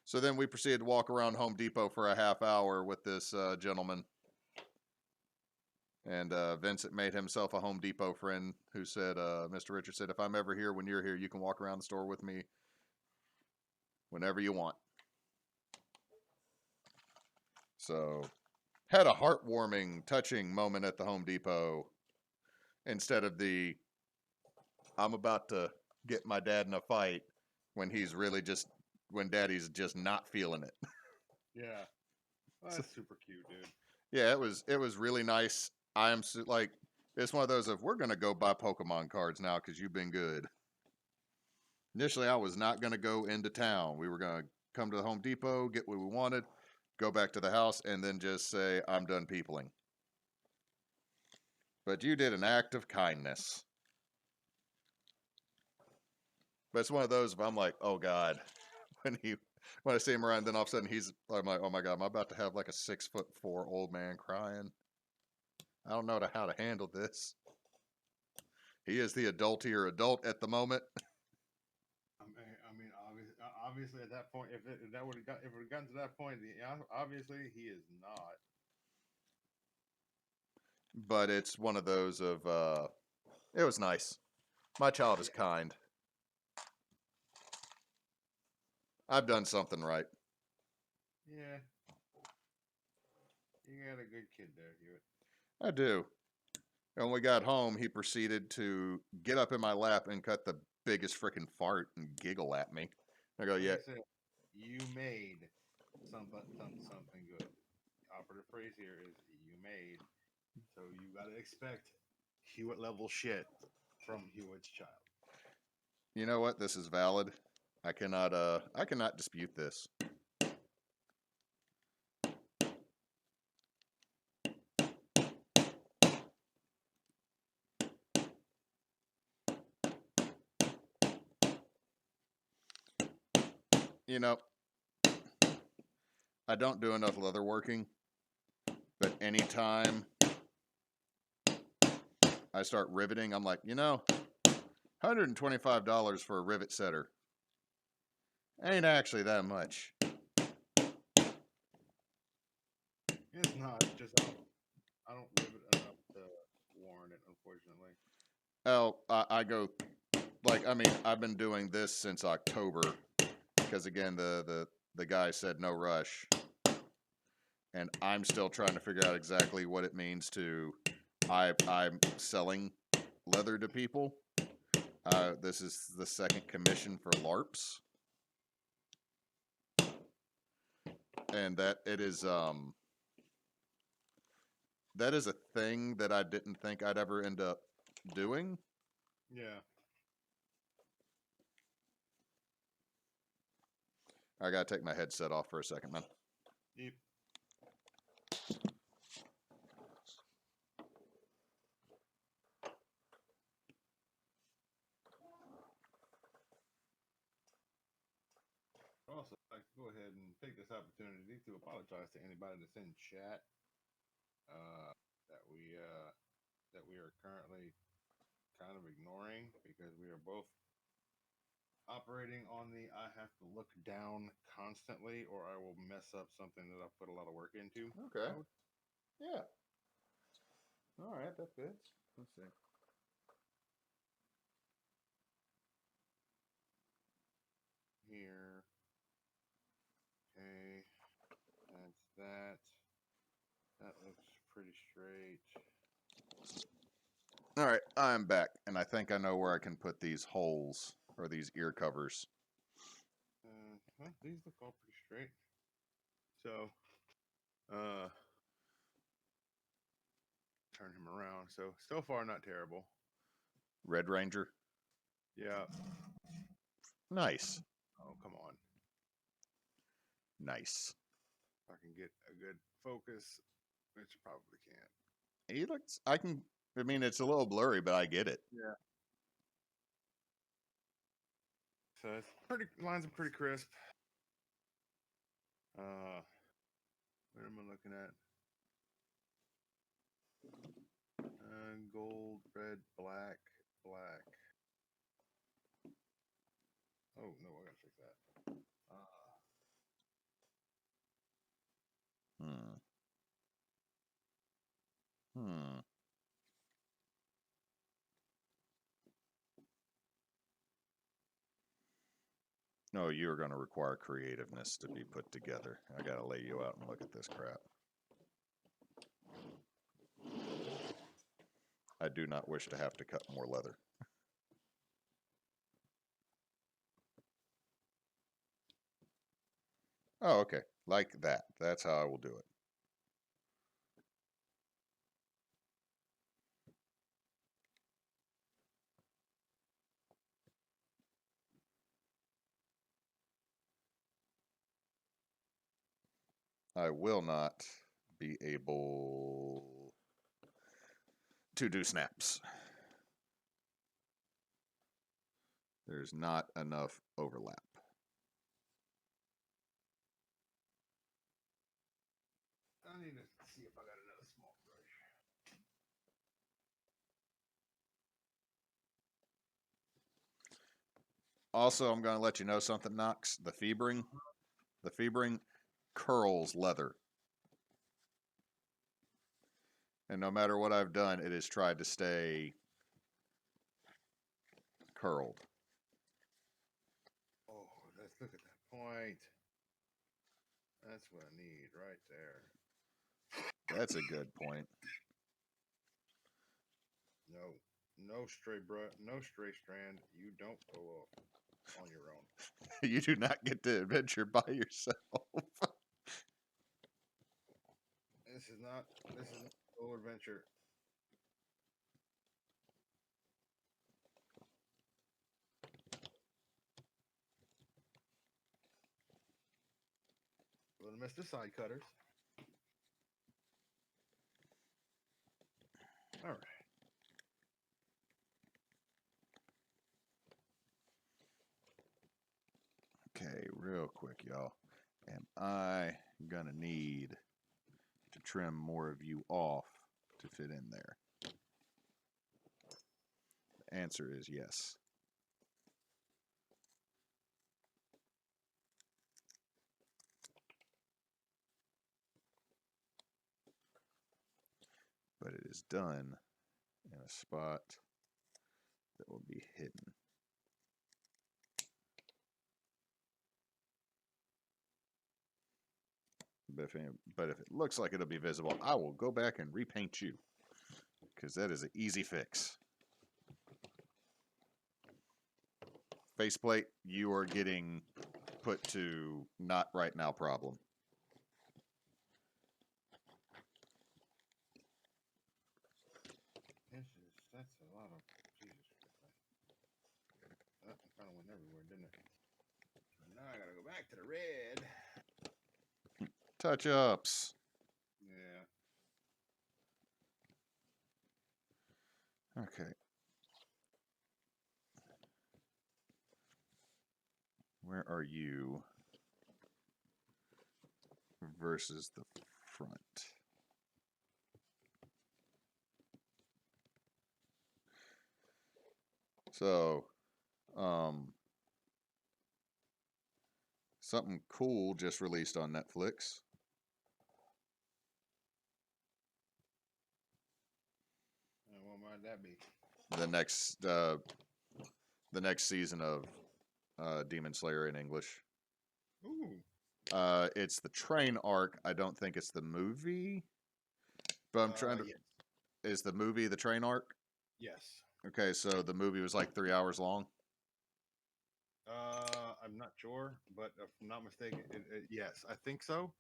S1: So then we proceeded to walk around Home Depot for a half hour with this gentleman. And Vincent made himself a Home Depot friend who said, Mr. Richard said, "If I'm ever here when you're here, you can walk around the store with me whenever you want." So had a heartwarming, touching moment at the Home Depot instead of the "I'm about to get my dad in a fight" when he's really just when daddy's just not feeling it.
S2: Yeah. Well,
S1: So,
S2: that's super cute, dude.
S1: yeah, it was really nice. I am like it's one of those of we're gonna go buy Pokemon cards now because you've been good. Initially, I was not gonna go into town. We were gonna come to the Home Depot, get what we wanted, go back to the house, and then just say I'm done peopling. But you did an act of kindness. But it's one of those if I'm like, oh God, when he when I see him around, then all of a sudden I'm like, oh my God, I'm about to have like a 6'4" old man crying. I don't know how to handle this. He is the adultier adult at the moment.
S2: Obviously, at that point, if that would have got if it had gotten to that point, obviously he is not.
S1: But it's one of those of it was nice. My child is
S2: Yeah.
S1: kind. I've done something right.
S2: Yeah. You got a good kid there, Hewitt.
S1: I do. And when we got home, he proceeded to get up in my lap and cut the biggest freaking fart and giggle at me. I go,
S2: Like
S1: "Yeah,
S2: I said, you made something good. Operative phrase here is you made. So you got to expect Hewitt level shit from Hewitt's child.
S1: you know what? This is valid. I cannot dispute this." You know, I don't do enough leatherworking, but anytime I start riveting. I'm like, $125 for a rivet setter ain't actually that much.
S2: It's not. It's just I don't rivet enough to warrant it, unfortunately.
S1: Oh, I go I've been doing this since October because again the guy said no rush, and I'm still trying to figure out exactly what it means to I'm selling leather to people. This is the second commission for LARPs, and that is a thing that I didn't think I'd ever end up doing.
S2: Yeah.
S1: I gotta take my headset off for a second, man.
S2: Yep. Also, I'd like to go ahead and take this opportunity to apologize to anybody that's in chat that we are currently kind of ignoring because we are both operating on the I have to look down constantly or I will mess up something that I've put a lot of work into.
S1: Okay.
S2: mode.
S1: Yeah. All right, that fits. Let's see.
S2: Here. Okay. That's that. That looks pretty straight.
S1: All right, I'm back, and I think I know where I can put these holes or these ear covers.
S2: Well, these look all pretty straight. So, turn him around. So far, not terrible.
S1: Red Ranger.
S2: Yeah.
S1: Nice.
S2: Oh, come on.
S1: Nice.
S2: If I can get a good focus, which I probably can't.
S1: He looks. I mean, it's a little blurry, but I get it.
S2: Yeah. So it's pretty. Lines are pretty crisp. What am I looking at? Gold, red, black, black. Oh no, I gotta fix that.
S1: Hmm. Hmm. No, you are going to require creativeness to be put together. I got to lay you out and look at this crap. I do not wish to have to cut more leather. Oh, okay. Like that. That's how I will do it. I will not be able to do snaps. There's not enough overlap.
S2: I need to see if I got another small brush.
S1: Also, I'm going to let you know something, Nox. The fibering curls leather. And no matter what I've done, it has tried to stay curled.
S2: Oh, let's look at that point. That's what I need right there.
S1: That's a good point.
S2: No stray no stray strand. You don't go off on your own.
S1: You do not get to adventure by yourself.
S2: This is not a solo adventure. Gonna miss the side cutters. All right.
S1: Okay, real quick, y'all. Am I gonna need to trim more of you off to fit in there? answer is yes. But it is done in a spot that will be hidden. But if it looks like it'll be visible, I will go back and repaint you, because that is an easy fix. Faceplate, you are getting put to not right now problem.
S2: That's a lot of Jesus. That kind of went everywhere, didn't it? Now I gotta go back to the red.
S1: Touch ups.
S2: Yeah.
S1: Okay. Where are you versus the front? So, something cool just released on Netflix.
S2: What might that be?
S1: The next season of Demon Slayer in English.
S2: Ooh.
S1: It's the train arc. I don't think it's the movie. But I'm trying to.
S2: Yes.
S1: Is the movie the train arc?
S2: Yes.
S1: Okay, so the movie was like 3 hours long.
S2: I'm not sure, but if I'm not mistaken, yes, I think so.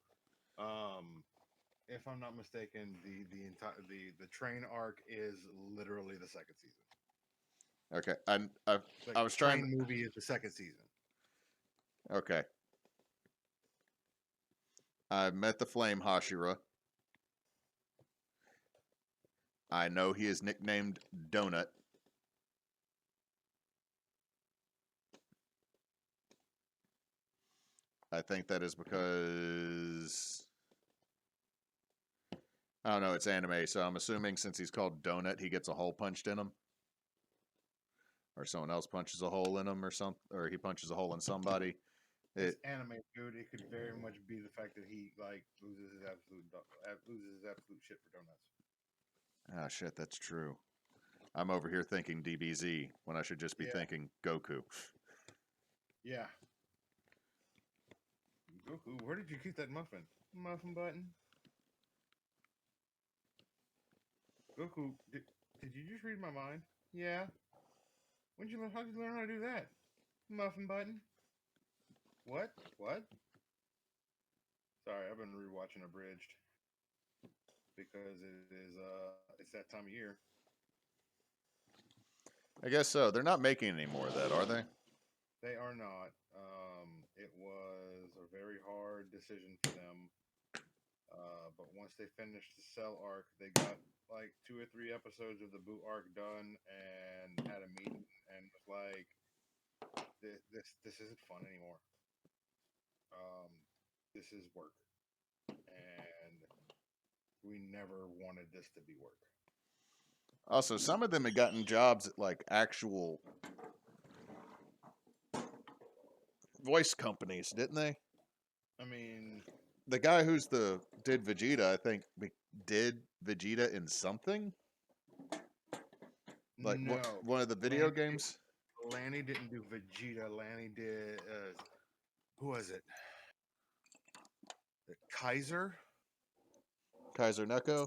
S2: If I'm not mistaken, the entire the train arc is literally the second season.
S1: Okay,
S2: Like,
S1: I was
S2: the
S1: trying.
S2: train movie is the second season.
S1: Okay, I met the Flame Hashira. I know he is nicknamed Donut. I think that is because I don't know. It's anime, so I'm assuming since he's called Donut, he gets a hole punched in him, or someone else punches a hole in him, or he punches a hole in somebody.
S2: It's anime, dude. It could very much be the fact that he like loses his absolute shit for donuts.
S1: Ah, shit, that's true. I'm over here thinking DBZ when I should just be thinking Goku.
S2: Yeah. Goku, where did you keep that muffin? Muffin button? Goku, did you just read my mind? Yeah. How'd you learn how to do that? Muffin button? What? What? Sorry, I've been rewatching Abridged because it's that time of year.
S1: I guess so. They're not making any more of that, are they?
S2: They are not. It was a very hard decision for them. But once they finished the Cell arc, they got like 2 or 3 episodes of the Boot arc done and had a meeting and was like, this isn't fun anymore. This is work, and we never wanted this to be work.
S1: Also, some of them had gotten jobs at like actual voice companies, didn't they?
S2: I mean,
S1: The guy who's did Vegeta, I think did Vegeta in something like
S2: no.
S1: one of the video games.
S2: Lanny didn't do Vegeta. Lanny did. Who was it? Kaiser.
S1: Kaiser Neko.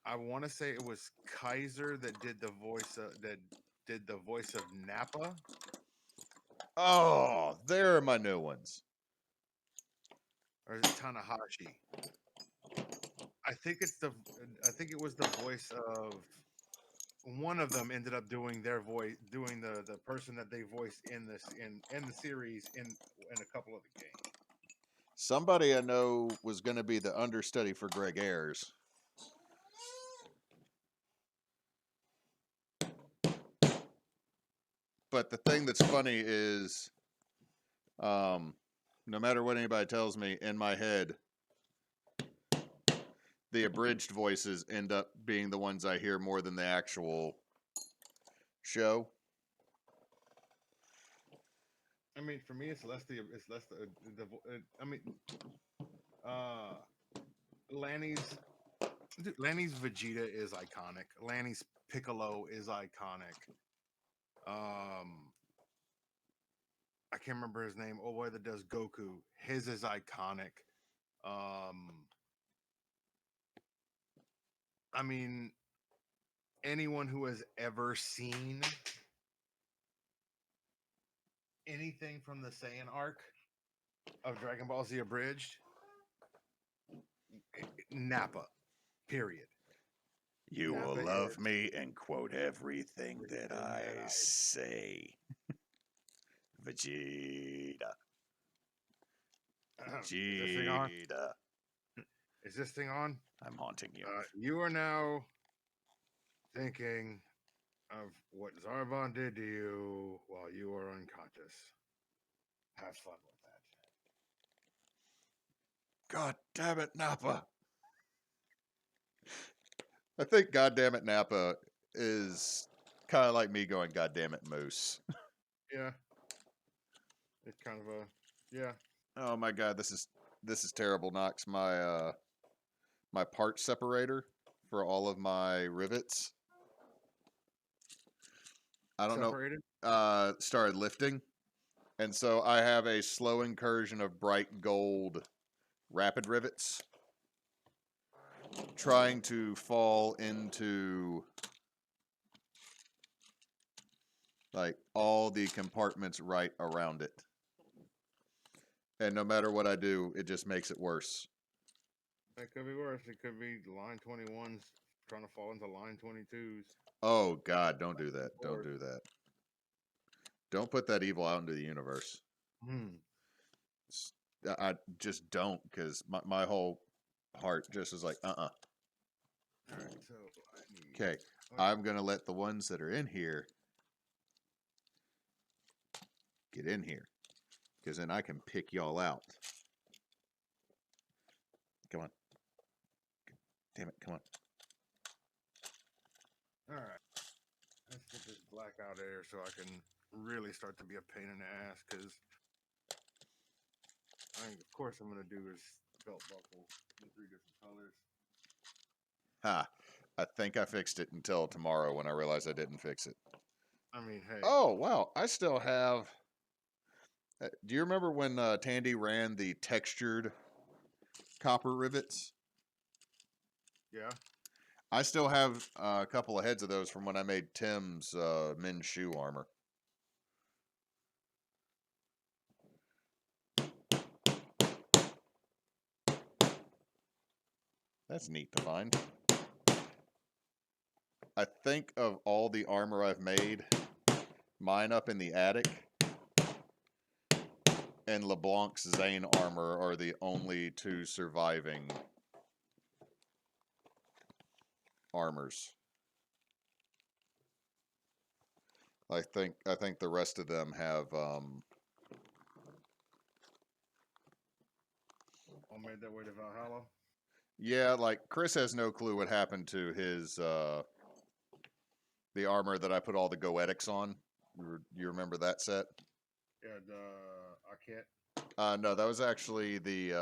S2: I want to say it was Kaiser that did the voice of Nappa.
S1: Oh, there are my new ones.
S2: Or is it Tanahashi? I think it was the voice of one of them. Ended up doing their voice, doing the person that they voiced in the series in a couple of the games.
S1: Somebody I know was going to be the understudy for Greg Ayers. But the thing that's funny is, no matter what anybody tells me, in my head, the abridged voices end up being the ones I hear more than the actual show.
S2: I mean, for me, it's less I mean, uh, Lanny's Lanny's Vegeta is iconic. Lanny's Piccolo is iconic. I can't remember his name. Oh boy, that does Goku. His is iconic. I mean, anyone who has ever seen anything from the Saiyan arc of Dragon Ball Z Abridged, Nappa, period.
S1: You will
S2: Nappa
S1: love
S2: is
S1: me and quote everything that
S2: everything
S1: I
S2: that I
S1: say. Vegeta.
S2: is this thing on?
S1: Vegeta.
S2: Is this thing on?
S1: I'm haunting you.
S2: You are now thinking of what Zarbon did to you while you were unconscious. Have fun with that.
S1: God damn it, Nappa. I think God damn it, Nappa is kind of like me going, God damn it, Moose.
S2: Yeah. It's kind of a yeah.
S1: Oh my God, this is terrible, Nox. My part separator for all of my rivets. I don't
S2: Separated?
S1: know. Started lifting, and so I have a slow incursion of bright gold rapid rivets trying to fall into like all the compartments right around it. And no matter what I do, it just makes it worse.
S2: It could be worse. It could be line 21's trying to fall into line 22's.
S1: Oh God, don't do that. Don't do that. Don't put that evil out into the universe. I just don't, because my whole heart just is like,
S2: All right, so I need.
S1: Okay, I'm going to let the ones that are in here get in here, because then I can pick y'all out. Come on. Damn it, come on.
S2: All right. Let's get this black out of here so I can really start to be a pain in the ass, because of course I'm going to do is belt buckle in 3 different colors.
S1: Ha. I think I fixed it until tomorrow when I realized I didn't fix it.
S2: I mean, hey.
S1: Oh, wow. I still have... do you remember when Tandy ran the textured copper rivets?
S2: Yeah.
S1: I still have a couple of heads of those from when I made Tim's men's shoe armor. That's neat to find. I think of all the armor I've made, mine up in the attic and LeBlanc's Zane armor are the only 2 surviving armors. I think the rest of them have
S2: All made their way to Valhalla.
S1: yeah, like Chris has no clue what happened to his the armor that I put all the Goetics on. You remember that set?
S2: Yeah, the Arquette.
S1: No, that was actually the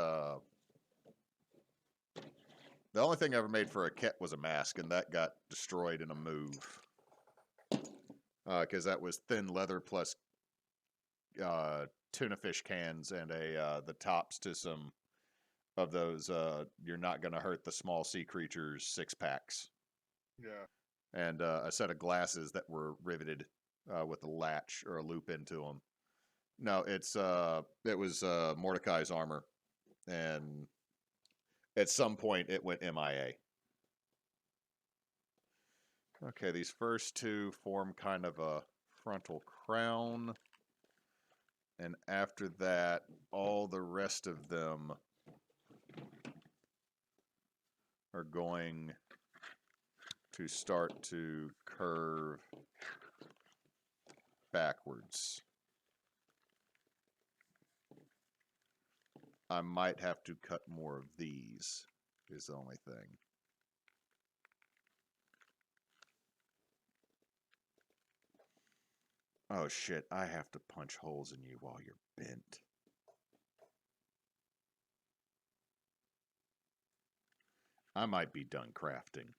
S1: only thing I ever made for a kit was a mask, and that got destroyed in a move. Because that was thin leather plus tuna fish cans and the tops to some of those you're not going to hurt the small sea creatures 6-packs.
S2: Yeah.
S1: And a set of glasses that were riveted with a latch or a loop into them. No, it was Mordecai's armor, and at some point it went MIA. Okay, these first 2 form kind of a frontal crown, and after that, all the rest of them are going to start to curve backwards. I might have to cut more of these, is the only thing. Oh shit, I have to punch holes in you while you're bent. I might be done crafting.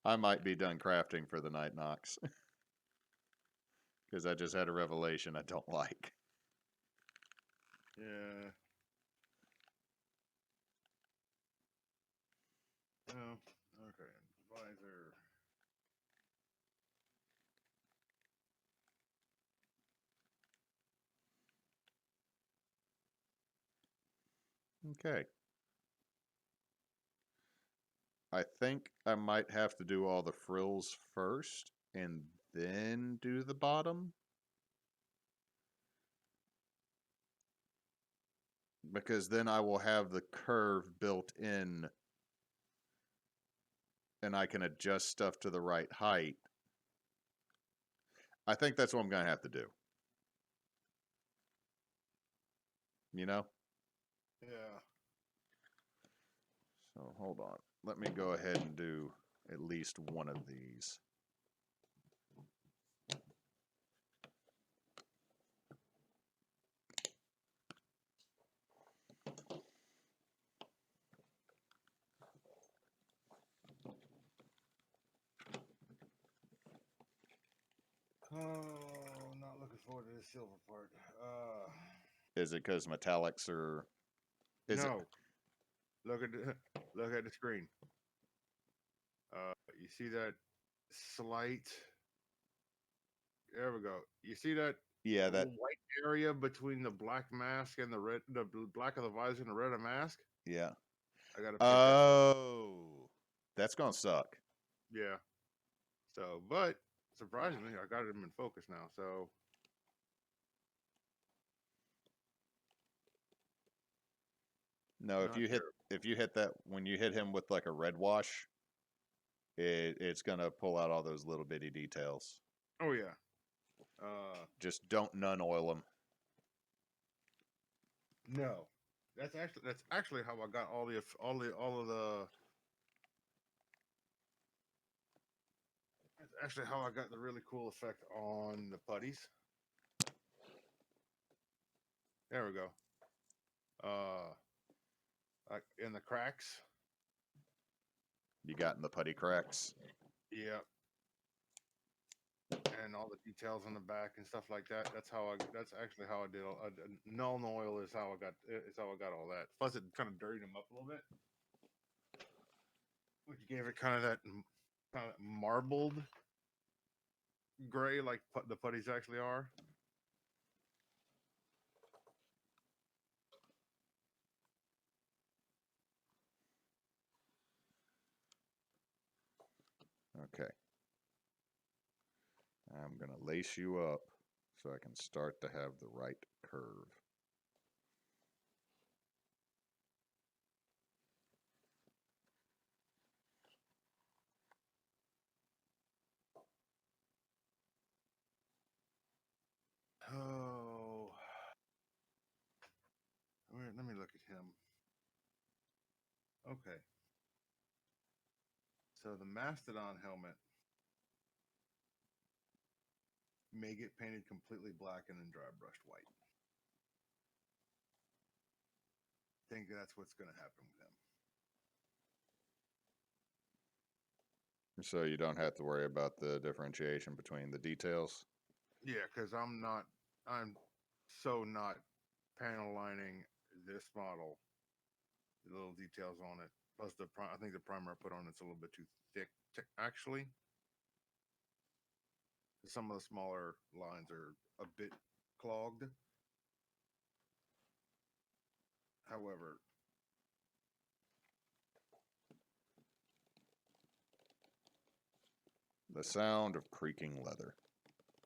S1: I might be done crafting for the night, Nox. Because I just had a revelation I don't like.
S2: Yeah. Oh, okay. Visor.
S1: Okay. I think I might have to do all the frills first and then do the bottom. Because then I will have the curve built in and I can adjust stuff to the right height. I think that's what I'm going to have to do. You know?
S2: Yeah.
S1: So hold on. Let me go ahead and do at least one of these.
S2: Oh, not looking forward to the silver part.
S1: Is it because metallics are... Is it...
S2: No. Look at the look at the screen. You see that slight? There we go. You see that
S1: Yeah, that...
S2: white area between the black mask and the red, the black of the visor and the red of the mask?
S1: Yeah.
S2: I gotta paint that.
S1: Oh. That's going to suck.
S2: Yeah. So, but surprisingly, I got him in focus now. So,
S1: No,
S2: not
S1: if you hit that when you hit him with like a red wash, it's gonna pull out all those little bitty details.
S2: Oh yeah.
S1: Just don't none oil them.
S2: No. That's actually how I got all of the. That's actually how I got the really cool effect on the putties. There we go. Like in the cracks.
S1: You got in the putty cracks.
S2: Yeah. And all the details on the back and stuff like that. That's actually how I did. Null oil is how I got all that. Plus, it kind of dirtied them up a little bit, which gave it kind of that kind of marbled gray, like the putties actually are.
S1: Okay. I'm gonna lace you up so I can start to have the right curve.
S2: Oh, let me look at him. Okay. So the Mastodon helmet may get painted completely black and then dry brushed white. I think that's what's going to happen with him.
S1: So you don't have to worry about the differentiation between the details.
S2: Yeah, because I'm so not panel lining this model. The little details on it. Plus I think the primer I put on it's a little bit too thick. Actually, some of the smaller lines are a bit clogged. However,
S1: The sound of creaking leather.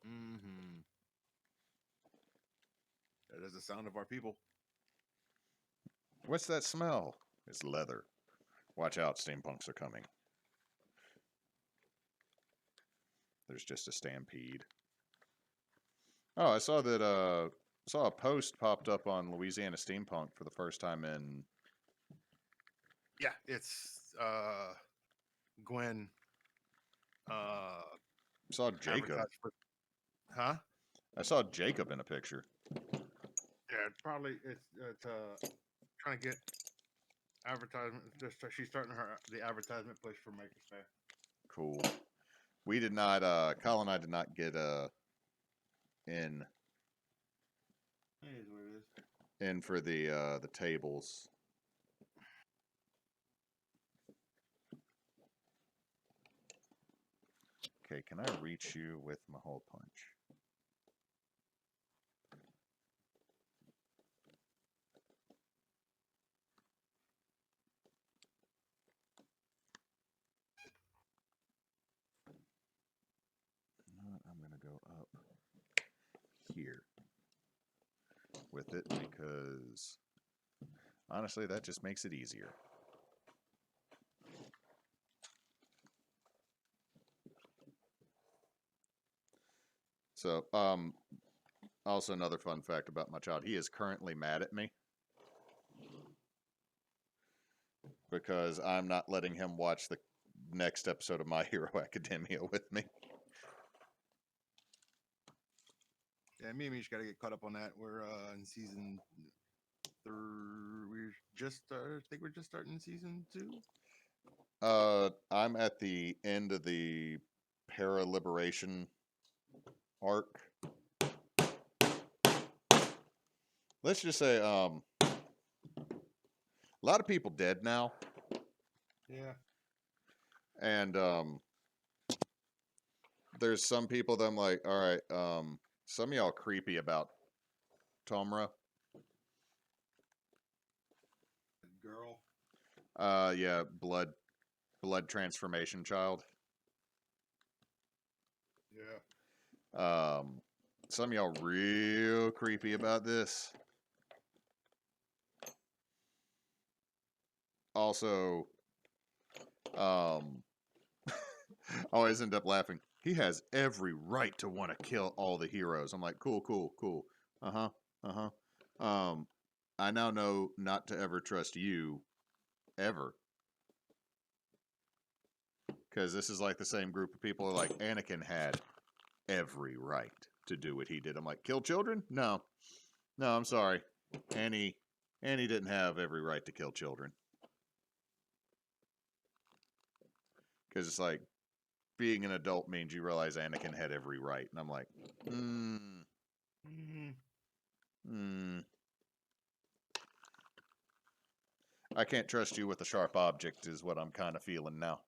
S2: mm-hmm. That is the sound of our people.
S1: What's that smell? It's leather. Watch out, steampunks are coming. There's just a stampede. Oh, I saw that saw a post popped up on Louisiana Steampunk for the first time in
S2: Yeah, it's Gwen.
S1: Saw Jacob.
S2: advertise for, huh?
S1: I saw Jacob in a picture.
S2: Yeah, it's trying to get advertisement. Just she's starting the advertisement push for Makerspace.
S1: Cool. We did not. Kyle and I did not get in
S2: It is what it is.
S1: in for the tables. Okay, can I reach you with my hole punch? I'm gonna go up here with it because honestly, that just makes it easier. So, also another fun fact about my child, he is currently mad at me because I'm not letting him watch the next episode of My Hero Academia with me.
S2: Yeah, me and Mish got to get caught up on that. We're in season 3. We're just, I think we're just starting season 2.
S1: I'm at the end of the para-liberation arc. Let's just say, a lot of people dead now.
S2: Yeah.
S1: And there's some people that I'm like, all right, some of y'all creepy about Tomra.
S2: Girl.
S1: Yeah, blood transformation child.
S2: Yeah.
S1: Some of y'all real creepy about this. Also, I always end up laughing. He has every right to want to kill all the heroes. I'm like, cool, cool, cool. I now know not to ever trust you, ever. Because this is like the same group of people who are like, Anakin had every right to do what he did. I'm like, kill children? No. No, I'm sorry. Annie didn't have every right to kill children. Because it's like, being an adult means you realize Anakin had every right. And I'm like, I can't trust you with a sharp object is what I'm kind of feeling now.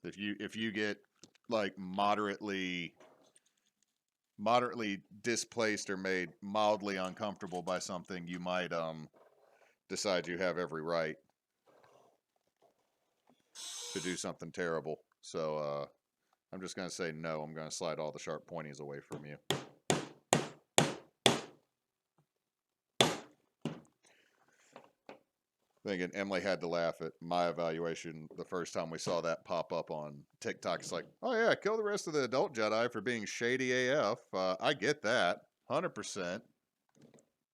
S1: If you get like moderately displaced or made mildly uncomfortable by something, you might decide you have every right to do something terrible. So I'm just going to say no. I'm going to slide all the sharp pointies away from you. Thinking Emily had to laugh at my evaluation the first time we saw that pop up on TikTok. It's like, oh yeah, kill the rest of the adult Jedi for being shady AF. I get that, 100%.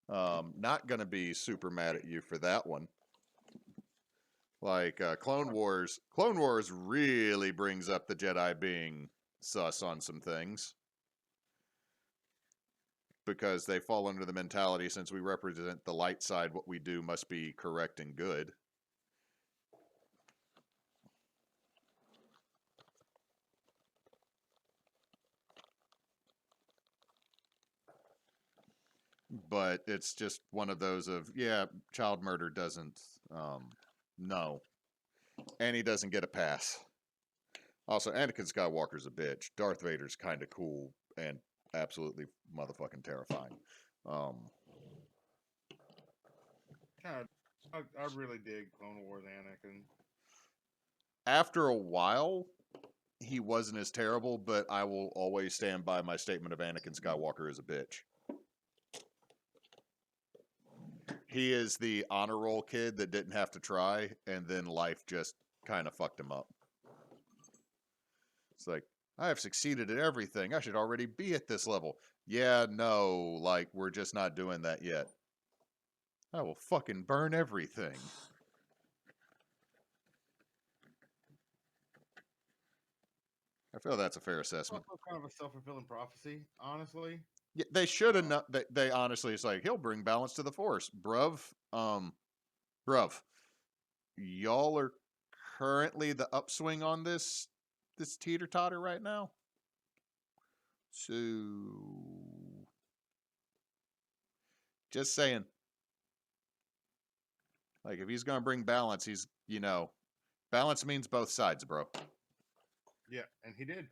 S1: Not gonna be super mad at you for that one. Like Clone Wars really brings up the Jedi being sus on some things. Because they fall under the mentality, since we represent the light side, what we do must be correct and good. But it's just one of those of, yeah, child murder doesn't, no. And he doesn't get a pass. Also, Anakin Skywalker's a bitch. Darth Vader's kind of cool and absolutely motherfucking terrifying.
S2: I really dig Clone Wars Anakin.
S1: After a while, he wasn't as terrible, but I will always stand by my statement of Anakin Skywalker is a bitch. He is the honor roll kid that didn't have to try, and then life just kind of fucked him up. It's like, I have succeeded at everything. I should already be at this level. Yeah, no, like, we're just not doing that yet. I will fucking burn everything. I feel that's a fair assessment.
S2: Also kind of a self-fulfilling prophecy, honestly.
S1: Yeah, they should have
S2: Uh,
S1: not. They honestly, it's like he'll bring balance to the force, bruv. Bruv, y'all are currently the upswing on this teeter totter right now. So, just saying, like if he's gonna bring balance, he's balance means both sides, bro.
S2: yeah, and he did.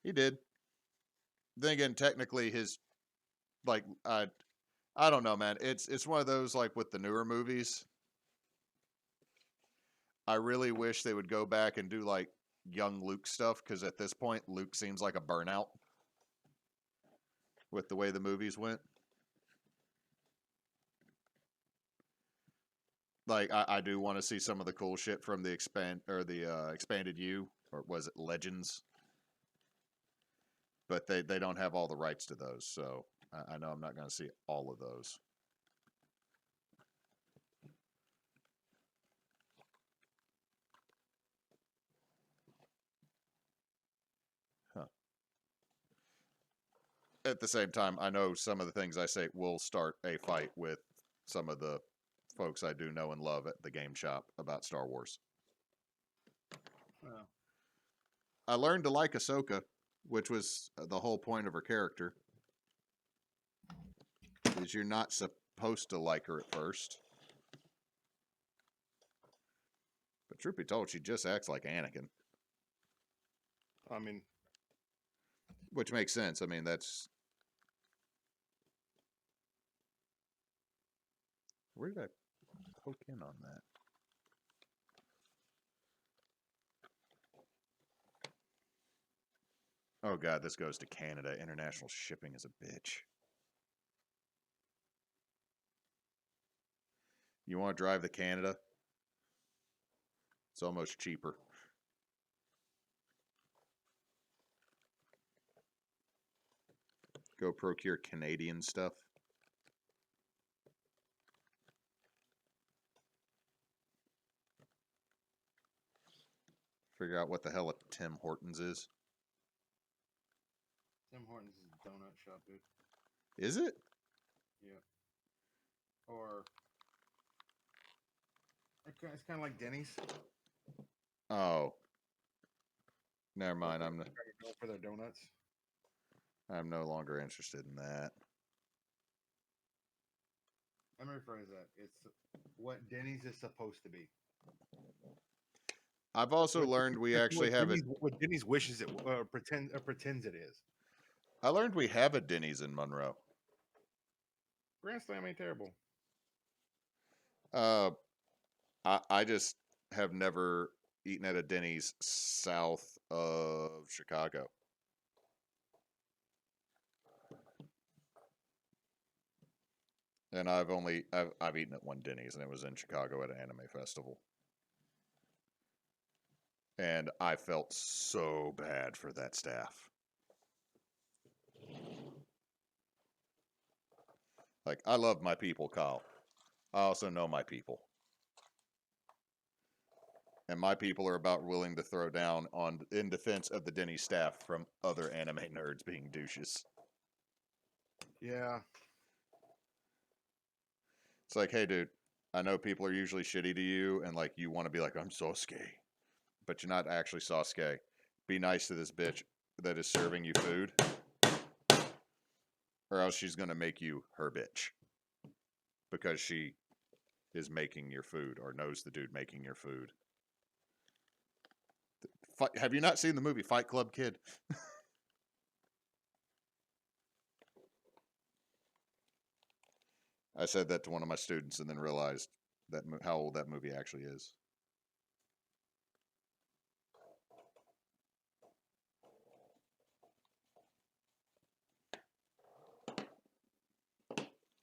S1: He did. Then again, technically, his like I don't know, man. It's one of those like with the newer movies. I really wish they would go back and do like young Luke stuff because at this point, Luke seems like a burnout with the way the movies went. Like I do want to see some of the cool shit from the expanded U, or was it Legends? But they don't have all the rights to those, so I know I'm not going to see all of those. Huh. At the same time, I know some of the things I say will start a fight with some of the folks I do know and love at the game shop about Star Wars.
S2: Well,
S1: I learned to like Ahsoka, which was the whole point of her character. Is you're not supposed to like her at first. But truth be told, she just acts like Anakin,
S2: I mean,
S1: which makes sense. I mean, that's where did I poke in on that? Oh god, this goes to Canada. International shipping is a bitch. You want to drive to Canada? It's almost cheaper. Go procure Canadian stuff. Figure out what the hell a Tim Hortons is.
S2: Tim Hortons is a donut shop, dude.
S1: Is it?
S2: Yeah. Or it's kind of like Denny's.
S1: Oh, never
S2: But
S1: mind.
S2: they're kind of known for their donuts.
S1: I'm no longer interested in that.
S2: Let me rephrase that. It's what Denny's is supposed to be.
S1: I've also learned we actually have a.
S2: What Denny's wishes it pretends it is.
S1: I learned we have a Denny's in Monroe.
S2: Grand Slam ain't terrible.
S1: Uh, I just have never eaten at a Denny's south of Chicago. And I've eaten at one Denny's, and it was in Chicago at an anime festival. And I felt so bad for that staff. Like, I love my people, Kyle. I also know my people. And my people are about willing to throw down on in defense of the Denny staff from other anime nerds being douches.
S2: Yeah.
S1: It's like, hey, dude, I know people are usually shitty to you, and like you want to be like, I'm Sasuke, but you're not actually Sasuke. Be nice to this bitch that is serving you food, or else she's gonna make you her bitch because she is making your food or knows the dude making your food. Have you not seen the movie Fight Club, kid? I said that to one of my students and then realized that how old that movie actually is.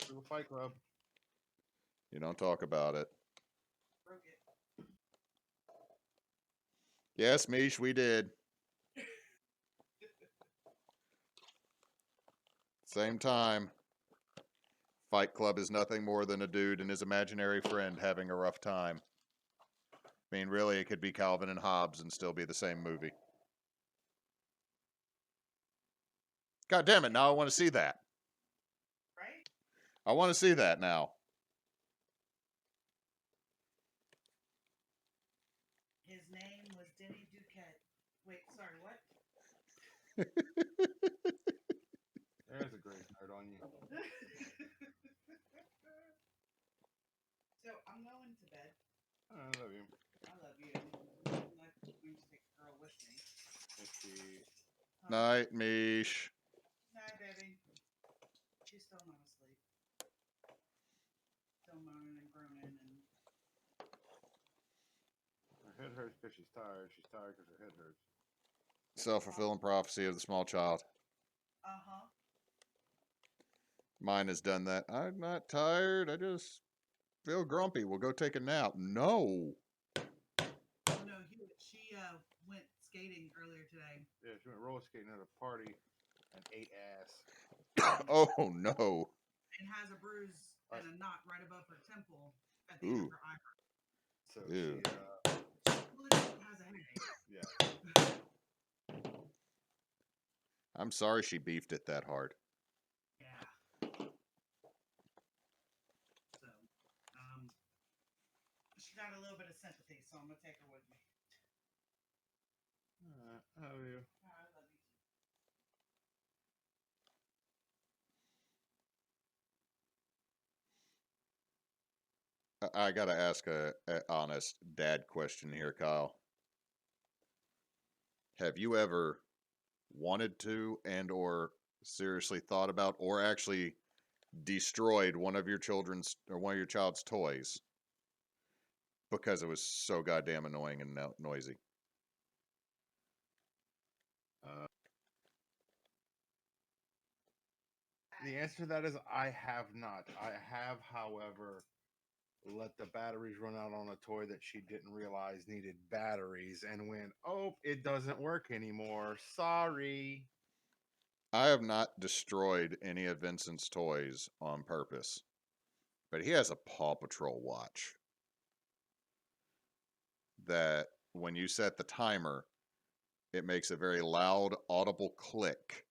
S2: To a Fight Club.
S1: You don't talk about it. Yes, Mish, we did. Same time. Fight Club is nothing more than a dude and his imaginary friend having a rough time. I mean, really, it could be Calvin and Hobbes and still be the same movie. God damn it! Now I want to see that.
S3: Right?
S1: I want to see that now.
S3: His name was Denny Duquette. Wait, sorry, what?
S2: There's a great nerd on you.
S3: So I'm going to bed.
S2: I love you.
S3: I love you. I'm not going to take a girl with me.
S2: Let's see.
S1: Night, Mish.
S3: Night, baby. She's still not asleep. Still moaning and groaning and
S2: Her head hurts because she's tired. She's tired because her head hurts.
S1: Self-fulfilling prophecy of the small child.
S3: uh-huh.
S1: Mine has done that. I'm not tired. I just feel grumpy. We'll go take a nap. No.
S3: Oh no, she went skating earlier today
S2: Yeah, she went roller skating at a party and ate ass.
S1: Oh no.
S3: and has a bruise and a knot right above her temple at the
S1: Ooh.
S3: end of her eyebrow.
S2: So
S1: Ew.
S3: She legit has a headache.
S2: yeah.
S1: I'm sorry she beefed it that hard.
S3: Yeah. So, she got a little bit of sympathy, so I'm gonna take her with me.
S2: I love you.
S3: Oh, I love you too.
S1: I gotta ask a honest dad question here, Kyle. Have you ever wanted to and or seriously thought about or actually destroyed one of your children's or one of your child's toys because it was so goddamn annoying and noisy?
S2: The answer to that is I have not. I have, however, let the batteries run out on a toy that she didn't realize needed batteries and went, oh, it doesn't work anymore. Sorry.
S1: I have not destroyed any of Vincent's toys on purpose, but he has a Paw Patrol watch that when you set the timer, it makes a very loud, audible click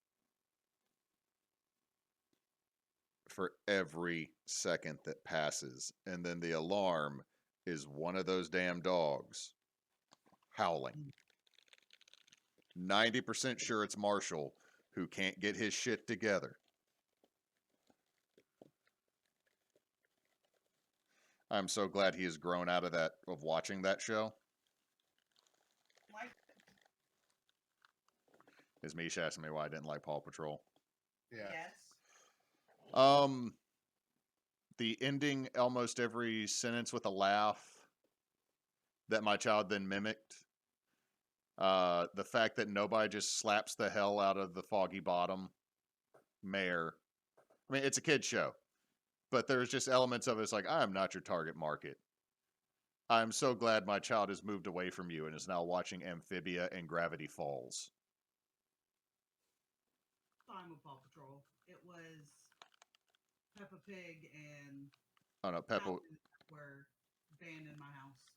S1: for every second that passes. And then the alarm is one of those damn dogs howling. 90% sure it's Marshall who can't get his shit together. I'm so glad he has grown out of that, of watching that show.
S3: Like,
S1: Is Misha asking me why I didn't like Paw Patrol?
S2: Yeah.
S3: yes.
S1: The ending almost every sentence with a laugh that my child then mimicked. The fact that nobody just slaps the hell out of the Foggy Bottom mayor. I mean, it's a kid's show, but there's just elements of it. It's like, I am not your target market. I'm so glad my child has moved away from you and is now watching Amphibia and Gravity Falls.
S3: Time with Paw Patrol. It was Peppa Pig and
S1: Oh no, Peppa.
S3: Calvin were banned in my house.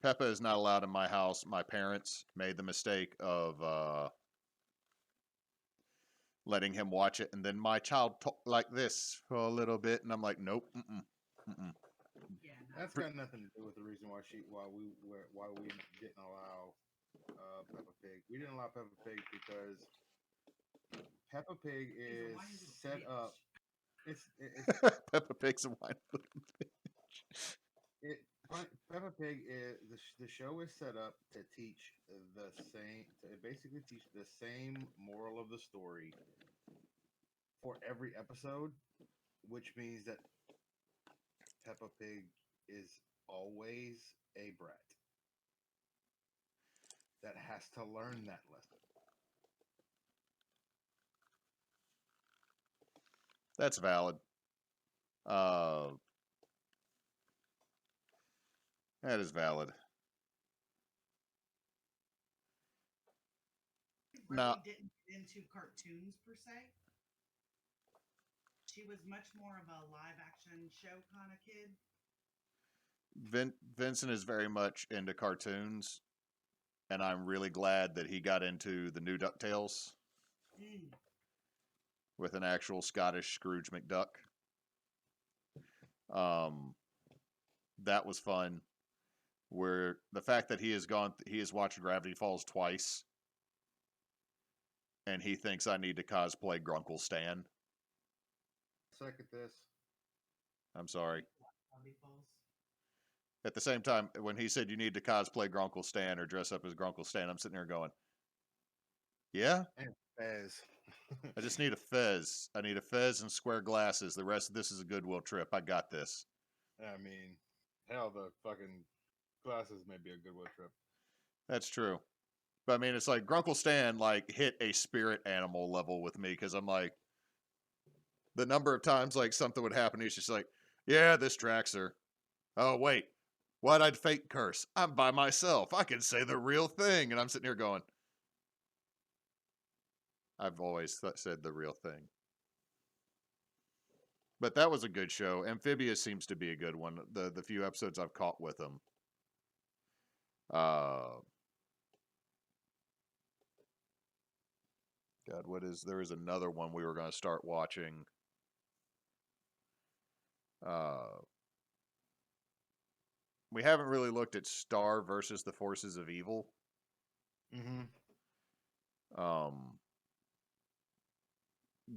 S1: Peppa is not allowed in my house. My parents made the mistake of letting him watch it, and then my child talked like this for a little bit, and I'm like, nope, mm-mm.
S3: Yeah, no.
S2: That's got nothing to do with the reason why we didn't allow Peppa Pig. We didn't allow Peppa Pig because Peppa Pig is set up. It's
S1: Peppa Pig's a wine.
S2: Peppa Pig is the show is set up to teach the same, to basically teach the same moral of the story for every episode, which means that Peppa Pig is always a brat that has to learn that lesson.
S1: That's valid. That is valid.
S3: Really
S1: Now,
S3: didn't get into cartoons per se. She was much more of a live action show kind of kid.
S1: Vincent is very much into cartoons. and I'm really glad that he got into the new DuckTales
S3: Mm.
S1: with an actual Scottish Scrooge McDuck. That was fun. Where the fact that he has watched Gravity Falls twice, and he thinks I need to cosplay Grunkle Stan.
S2: Second this.
S1: I'm sorry.
S3: Gravity Falls.
S1: At the same time, when he said you need to cosplay Grunkle Stan or dress up as Grunkle Stan, I'm sitting there going, yeah?
S2: And Fez.
S1: I just need a fez. I need a fez and square glasses. The rest of this is a Goodwill trip. I got this.
S2: I mean, hell, the fucking glasses may be a Goodwill trip.
S1: That's true. But I mean, it's like Grunkle Stan like hit a spirit animal level with me because I'm like, the number of times like something would happen, he's just like, yeah, this tracks her. Oh wait, why'd I fake curse? I'm by myself. I can say the real thing, and I'm sitting here going, I've always said the real thing. But that was a good show. Amphibious seems to be a good one. The few episodes I've caught with him. God, there is another one we were going to start watching. We haven't really looked at Star versus the Forces of Evil.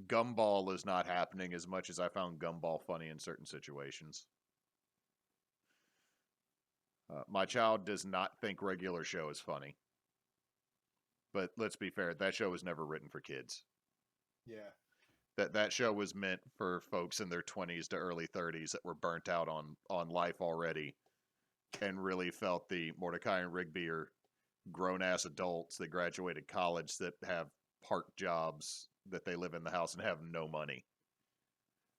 S1: Gumball is not happening as much as I found Gumball funny in certain situations. My child does not think regular show is funny. But let's be fair, that show was never written for kids.
S2: Yeah.
S1: That show was meant for folks in their 20s to early 30s that were burnt out on life already and really felt the Mordecai and Rigby are grown-ass adults that graduated college that have part jobs that they live in the house and have no money.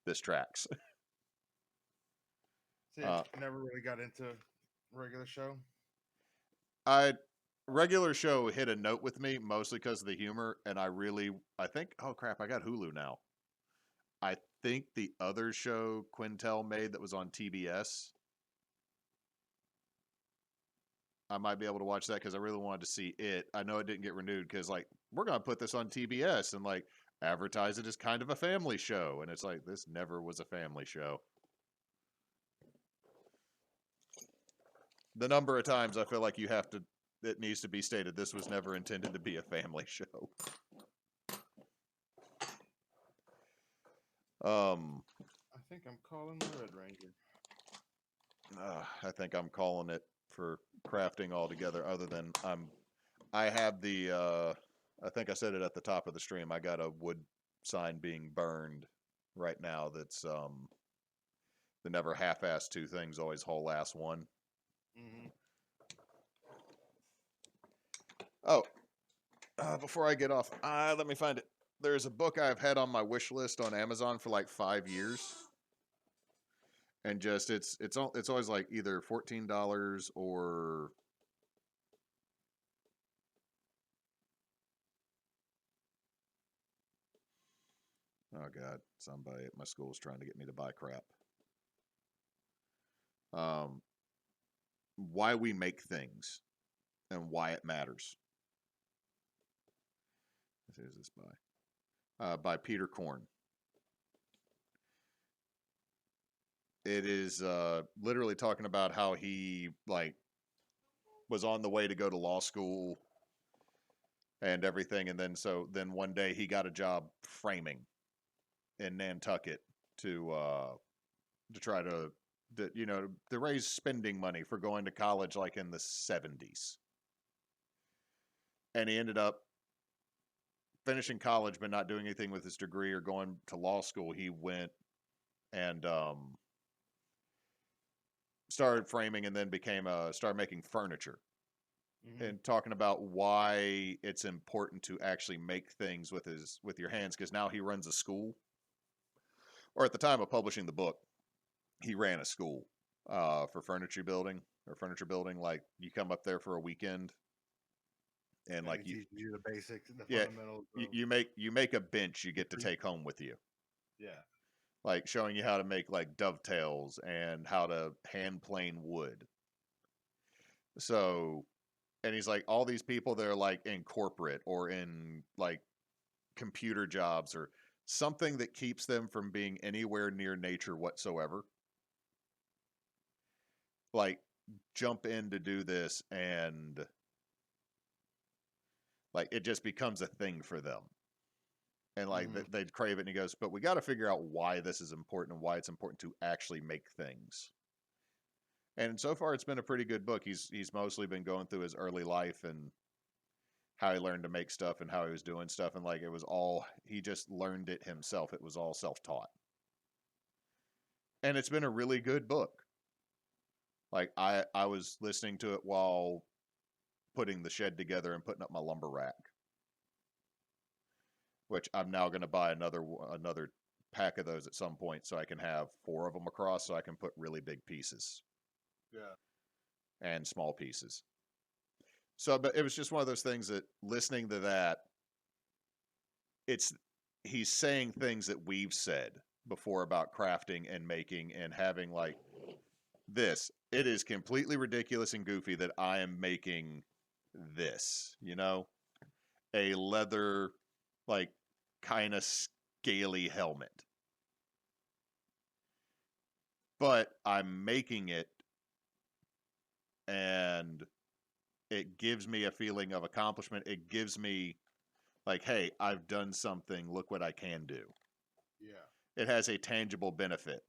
S1: This tracks.
S2: See, I never really got into regular show.
S1: Regular show hit a note with me, mostly because of the humor, and I think, oh crap, I got Hulu now. I think the other show Quintel made that was on TBS, I might be able to watch that because I really wanted to see it. I know it didn't get renewed because, like, we're going to put this on TBS and, like, advertise it as kind of a family show. And it's like, this never was a family show. The number of times I feel like it needs to be stated, this was never intended to be a family show.
S2: I think I'm calling the Red Ranger.
S1: I think I'm calling it for crafting altogether. Other than I have the. I think I said it at the top of the stream. I got a wood sign being burned right now. That's the never half-ass two things, always whole-ass one. Oh, before I get off, let me find it. There's a book I've had on my wish list on Amazon for like 5 years. And just it's always like either $14 or oh god, somebody at my school is trying to get me to buy crap. Why we make things and why it matters. Who's this by? By Peter Korn. It is literally talking about how he like was on the way to go to law school and everything, and then one day he got a job framing in Nantucket to try to raise spending money for going to college like in the 70s. And he ended up finishing college but not doing anything with his degree or going to law school. He went and started framing and then started making furniture. And talking about why it's important to actually make things with your hands, because now he runs a school. Or at the time of publishing the book, he ran a school for furniture building. Like you come up there for a weekend, and like
S2: you teach you the basics, the
S1: yeah,
S2: fundamentals.
S1: You make a bench you get to take home with you.
S2: Yeah,
S1: like showing you how to make like dovetails and how to hand plane wood. So And he's like, all these people that are like in corporate or in like computer jobs or something that keeps them from being anywhere near nature whatsoever, like jump in to do this, and like it just becomes a thing for them. And like they'd crave it, and he goes, but we got to figure out why this is important and why it's important to actually make things. And so far it's been a pretty good book. He's mostly been going through his early life and how he learned to make stuff and how he was doing stuff, and like it was all, he just learned it himself. It was all self-taught. And it's been a really good book. Like I was listening to it while putting the shed together and putting up my lumber rack, which I'm now going to buy another pack of those at some point so I can have 4 of them across, so I can put really big pieces.
S2: Yeah.
S1: And small pieces. So, but it was just one of those things that listening to that, he's saying things that we've said before about crafting and making and having like this. It is completely ridiculous and goofy that I am making this, a leather, like kind of scaly helmet. But I'm making it, and it gives me a feeling of accomplishment. It gives me like, hey, I've done something. Look what I can do.
S2: Yeah.
S1: It has a tangible benefit.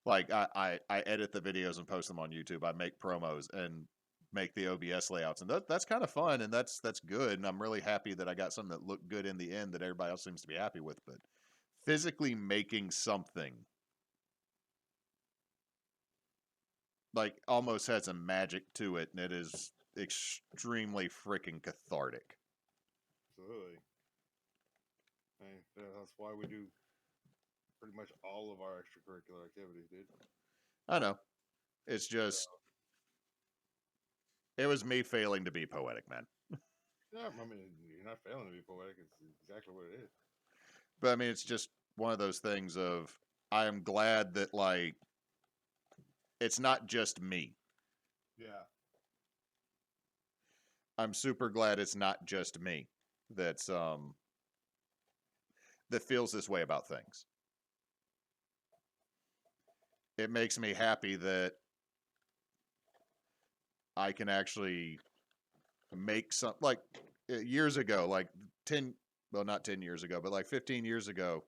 S1: Like I edit the videos and post them on YouTube. I make promos and make the OBS layouts, and that's kind of fun, and that's good. And I'm really happy that I got something that looked good in the end that everybody else seems to be happy with. But physically making something like almost has a magic to it, and it is extremely freaking cathartic.
S2: Absolutely. And that's why we do pretty much all of our extracurricular activities, dude.
S1: I know. It's just, it was me failing to be poetic, man.
S2: Yeah, I mean, you're not failing to be poetic. It's exactly what it is.
S1: But I mean, it's just one of those things of, I am glad that like it's not just me.
S2: Yeah.
S1: I'm super glad it's not just me that's that feels this way about things. It makes me happy that I can actually make some, like years ago, like 10, well, not 10 years ago, but like 15 years ago,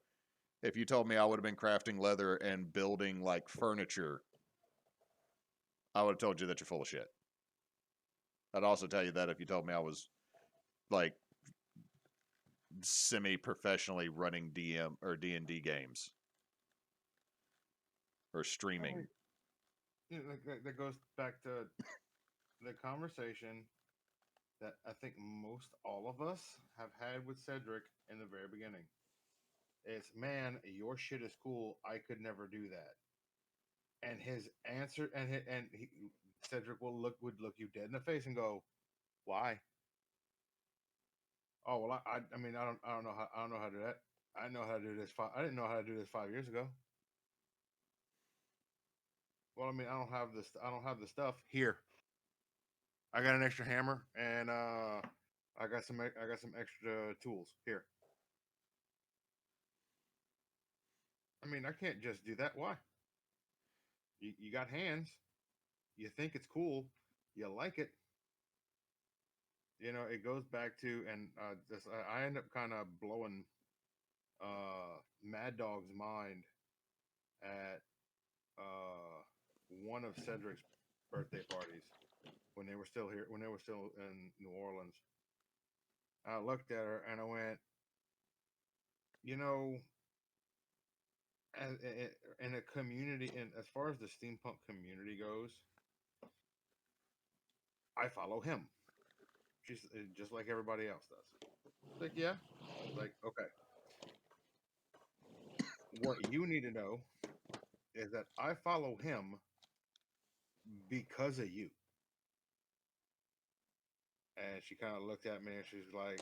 S1: if you told me I would have been crafting leather and building like furniture, I would have told you that you're full of shit. I'd also tell you that if you told me I was like semi-professionally running DM or D&D games or streaming.
S2: That goes back to the conversation that I think most all of us have had with Cedric in the very beginning. It's, man, your shit is cool. I could never do that. And his answer, Cedric would look you dead in the face and go, "Why?" Oh well, I mean, I don't know how to do that. I know how to do this. I didn't know how to do this 5 years ago. Well, I mean, I don't have this. I don't have the stuff here. I got an extra hammer, and I got some extra tools here. I mean, I can't just do that. Why? You got hands. You think it's cool. You like it. It goes back to, and this I end up kind of blowing Mad Dog's mind at one of Cedric's birthday parties when they were still here, when they were still in New Orleans. I looked at her and I went, you know, as, in a community, and as far as the steampunk community goes, I follow him. She's just like everybody else does. Like, yeah, like, okay. What you need to know is that I follow him because of you. And she kind of looked at me and she's like,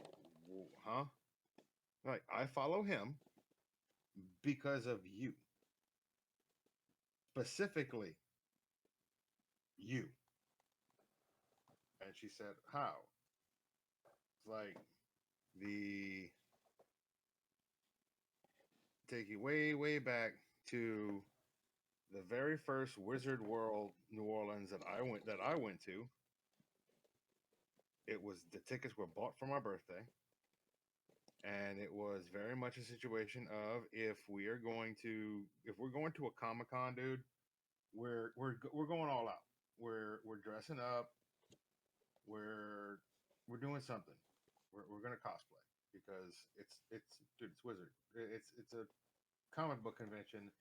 S2: huh? Like, I follow him because of you. Specifically, you. And she said, "How?" It's like the take you way, way back to the very first Wizard World New Orleans that I went to. It was the tickets were bought for my birthday, and it was very much a situation of if we're going to a Comic Con, dude, we're going all out. We're dressing up. We're doing something. We're gonna cosplay because it's dude, it's Wizard. It's a comic book convention.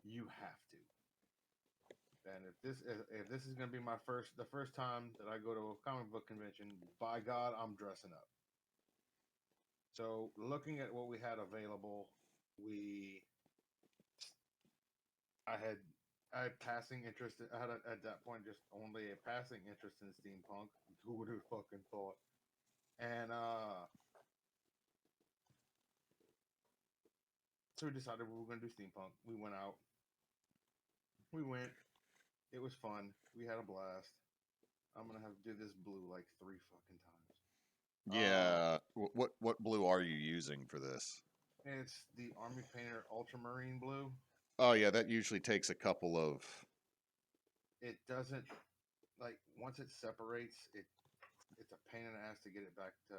S2: You have to. And if this is gonna be the first time that I go to a comic book convention, by God, I'm dressing up. So looking at what we had available, we I had I had passing interest. I had at that point just only a passing interest in steampunk. Who would have fucking thought? And so we decided we were gonna do steampunk. We went out. We went. It was fun. We had a blast. I'm gonna have to do this blue like 3 fucking times.
S1: Yeah. What blue are you using for this?
S2: It's the Army Painter Ultramarine Blue.
S1: Oh yeah, that usually takes a couple of.
S2: It doesn't like once it separates, it's a pain in the ass to get it back to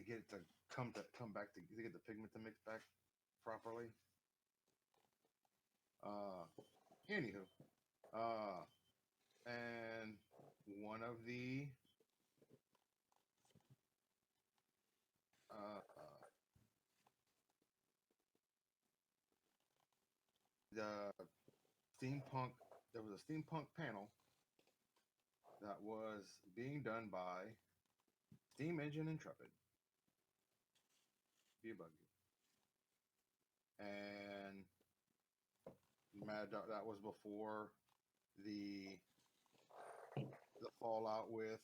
S2: get it to come back to get the pigment to mix back properly. Anywho, and one of uh, the steampunk there was a steampunk panel that was being done by Steam Engine Intrepid. Be a buggy. And Mad Dog, that was before the fallout with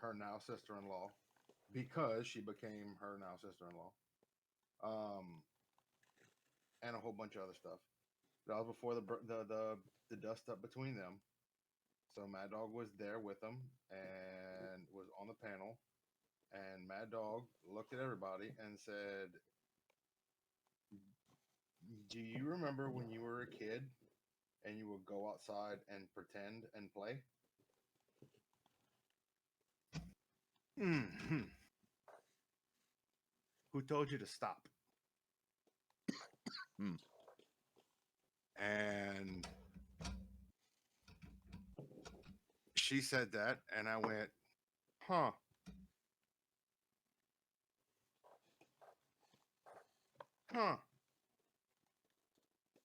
S2: her now sister-in-law because she became her now sister-in-law. And a whole bunch of other stuff. That was before the dust up between them. So Mad Dog was there with them and was on the panel. And Mad Dog looked at everybody and said, "Do you remember when you were a kid and you would go outside and pretend and play?" Mm-hmm. Who told you to stop?
S1: Hmm.
S2: And she said that, and I went, "Huh." Huh.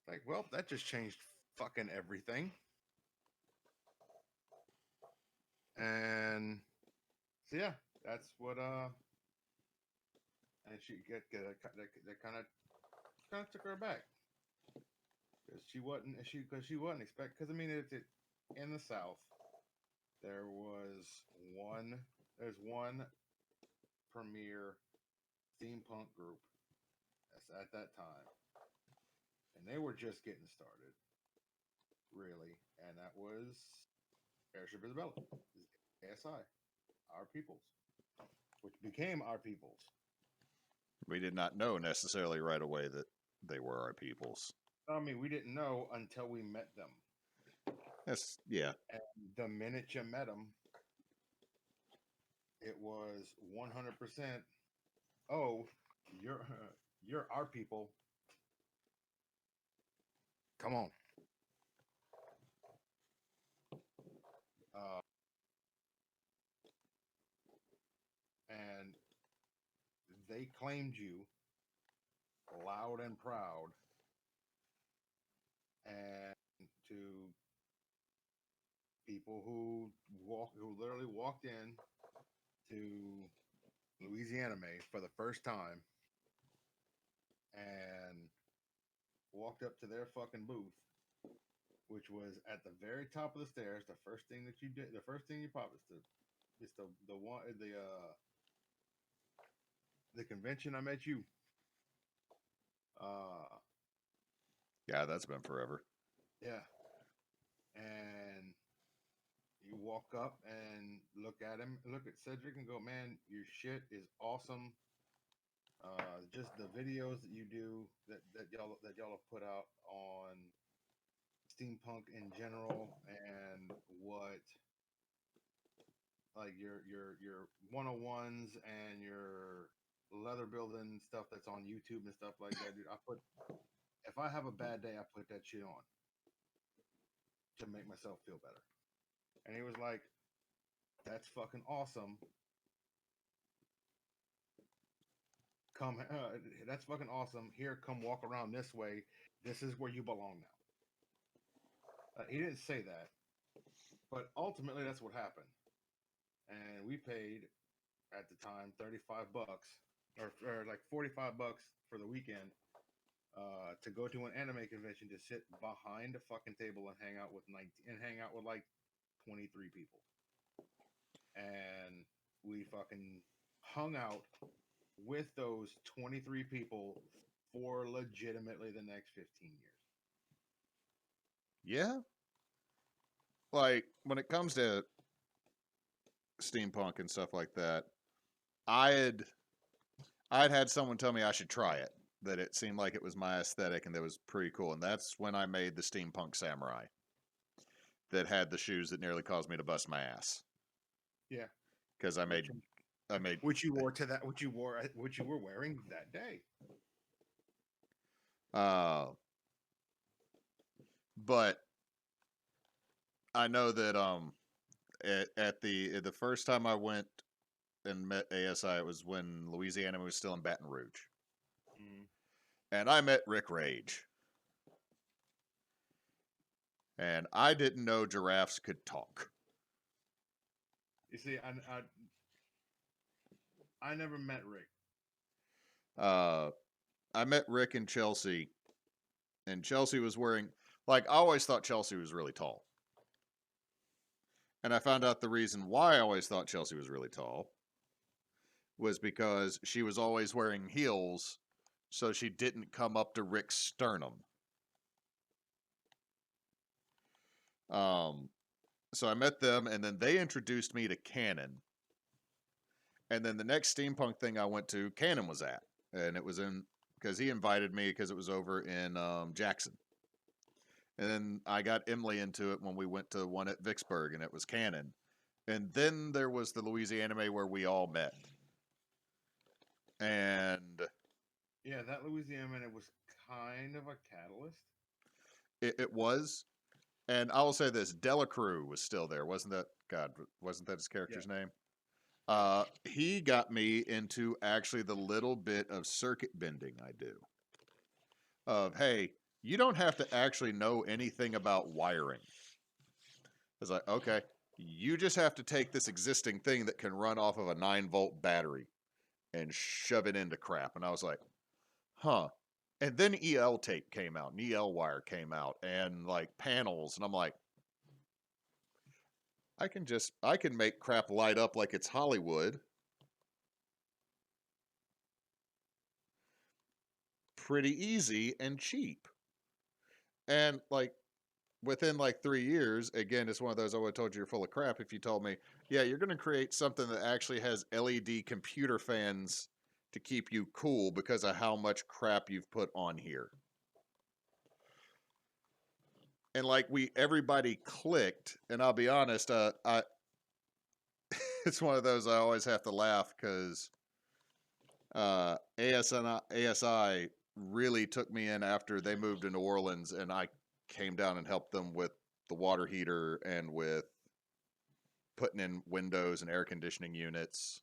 S2: Like, well, that just changed fucking everything. And so yeah, that's what and she that kind of took her back because she wasn't expect because I mean in the South there was there's one premier steampunk group that's at that time, and they were just getting started, really, and that was Airship Isabella, ASI, Our Peoples, which became Our Peoples.
S1: We did not know necessarily right away that they were our peoples.
S2: I mean, we didn't know until we met them.
S1: Yes, yeah.
S2: And the minute you met them, it was 100%. Oh, you're our people. Come on. Uh, and they claimed you loud and proud, and to people who literally walked in to Louisiana for the first time and walked up to their fucking booth, which was at the very top of the stairs. The first thing that you did, the first thing you popped is the convention I met you.
S1: Yeah, that's been forever.
S2: Yeah, and walk up and look at him, look at Cedric, and go, "Man, your shit is awesome. Just the videos that you do that y'all have put out on steampunk in general, and what like your 101s and your leather building stuff that's on YouTube and stuff like that, dude. If I have a bad day, I put that shit on to make myself feel better." And he was like, "That's fucking awesome. Come, that's fucking awesome. Here, come walk around this way. This is where you belong now." He didn't say that, but ultimately that's what happened. And we paid at the time $35 or like $45 for the weekend to go to an anime convention to sit behind a fucking table and hang out with like 23 people. And we fucking hung out with those 23 people for legitimately the next 15 years.
S1: Yeah. Like when it comes to steampunk and stuff like that, I'd had someone tell me I should try it, that it seemed like it was my aesthetic and that was pretty cool. And that's when I made the steampunk samurai that had the shoes that nearly caused me to bust my ass.
S2: Yeah.
S1: Because I made
S2: which you wore which you were wearing that day.
S1: But I know that at the first time I went and met ASI, it was when Louisiana was still in Baton Rouge. And I met Rick Rage. And I didn't know giraffes could talk.
S2: You see, I never met Rick.
S1: I met Rick in Chelsea, and Chelsea was wearing, like, I always thought Chelsea was really tall. And I found out the reason why I always thought Chelsea was really tall was because she was always wearing heels, so she didn't come up to Rick's sternum. So I met them, and then they introduced me to Cannon. And then the next steampunk thing I went to, Cannon was at. And it was because he invited me because it was over in Jackson. And then I got Emily into it when we went to one at Vicksburg, and it was Cannon. And then there was the Louisiana anime where we all met. And
S2: yeah, that Louisiana anime was kind of a catalyst.
S1: It was. And I will say this, Delacruz was still there. Wasn't that his character's name? He got me into actually the little bit of circuit bending I do. Of, hey, you don't have to actually know anything about wiring. It's like, okay, you just have to take this existing thing that can run off of a 9-volt battery and shove it into crap. And I was like, huh. And then EL tape came out, and EL wire came out, and like panels, and I'm like, I can make crap light up like it's Hollywood. Pretty easy and cheap. And like within like 3 years, again, it's one of those, I would have told you you're full of crap if you told me, yeah, you're going to create something that actually has LED computer fans to keep you cool because of how much crap you've put on here. And like everybody clicked, and I'll be honest, it's one of those I always have to laugh because ASI really took me in after they moved to New Orleans, and I came down and helped them with the water heater and with putting in windows and air conditioning units.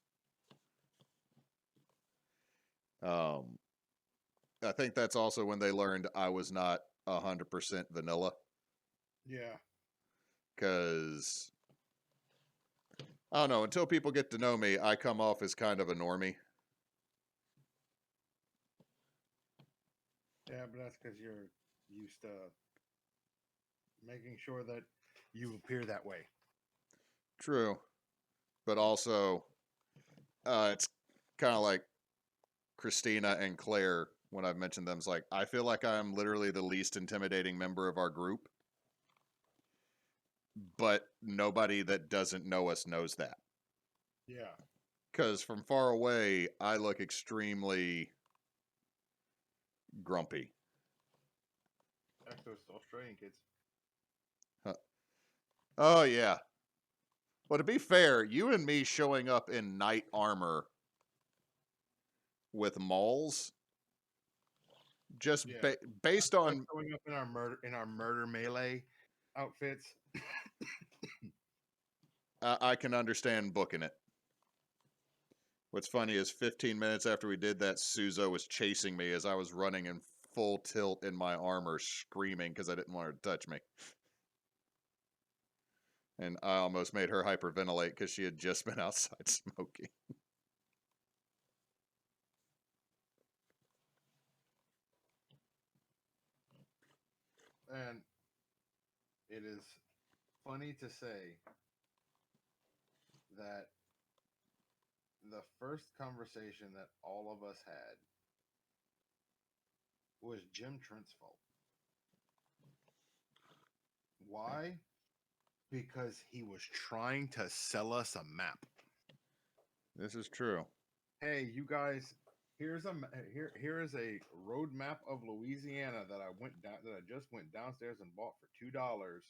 S1: I think that's also when they learned I was not 100% vanilla.
S2: Yeah.
S1: Because, I don't know, until people get to know me, I come off as kind of a normie.
S2: Yeah, but that's because you're used to making sure that you appear that way.
S1: True. But also, it's kind of like Christina and Claire, when I've mentioned them, it's like, I feel like I'm literally the least intimidating member of our group. but nobody that doesn't know us knows that.
S2: Yeah.
S1: Because from far away, I look extremely grumpy.
S2: Actually, those Australian kids.
S1: Oh, yeah. Well, to be fair, you and me showing up in knight armor with mauls, just
S2: Yeah.
S1: based
S2: Us
S1: on...
S2: showing up in our murder melee outfits.
S1: I can understand booking it. What's funny is 15 minutes after we did that, Suzo was chasing me as I was running in full tilt in my armor, screaming because I didn't want her to touch me. And I almost made her hyperventilate because she had just been outside smoking.
S2: And it is funny to say that the first conversation that all of us had was Jim Trent's fault. Why? Because he was trying to sell us a map.
S1: This is true.
S2: Hey, you guys, here is a road map of Louisiana that I just went downstairs and bought for $2.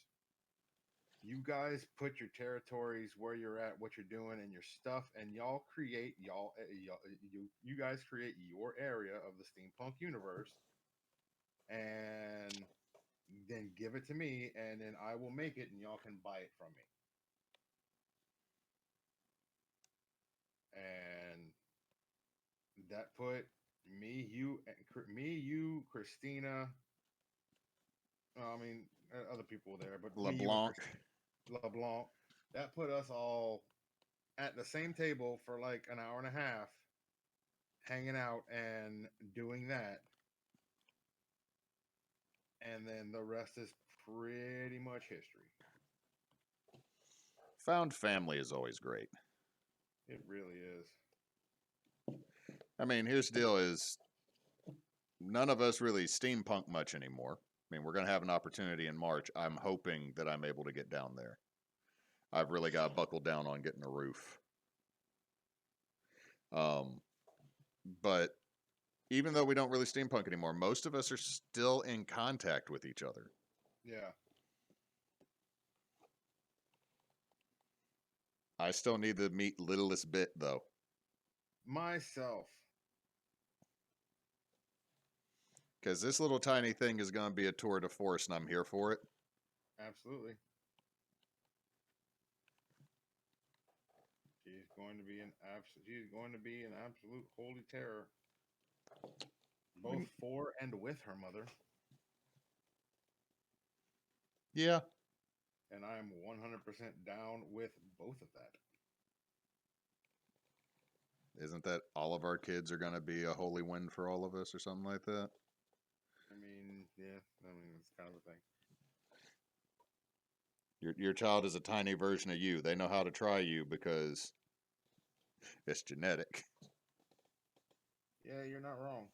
S2: You guys put your territories where you're at, what you're doing, and your stuff, and y'all create you guys create your area of the steampunk universe, and then give it to me, and then I will make it, and y'all can buy it from me. And that put me, you, Christina. I mean, other people there, but me, you, and
S1: LeBlanc.
S2: LeBlanc. That put us all at the same table for like an hour and a half, hanging out and doing that. And then the rest is pretty much history.
S1: Found family is always great.
S2: It really is.
S1: I mean, here's the deal is none of us really steampunk much anymore. I mean, we're going to have an opportunity in March. I'm hoping that I'm able to get down there. I've really got to buckle down on getting a roof. But even though we don't really steampunk anymore, most of us are still in contact with each other.
S2: Yeah.
S1: I still need to meet Littlest Bit, though.
S2: Myself.
S1: Because this little tiny thing is going to be a tour de force, and I'm here for it.
S2: Absolutely. She's going to be an absolute holy terror. Both for and with her mother.
S1: Yeah.
S2: And I am 100% down with both of that.
S1: Isn't that all of our kids are going to be a holy wind for all of us or something like that?
S2: I mean, yeah. I mean, it's kind of a thing.
S1: Your child is a tiny version of you. They know how to try you because it's genetic.
S2: Yeah, you're not wrong.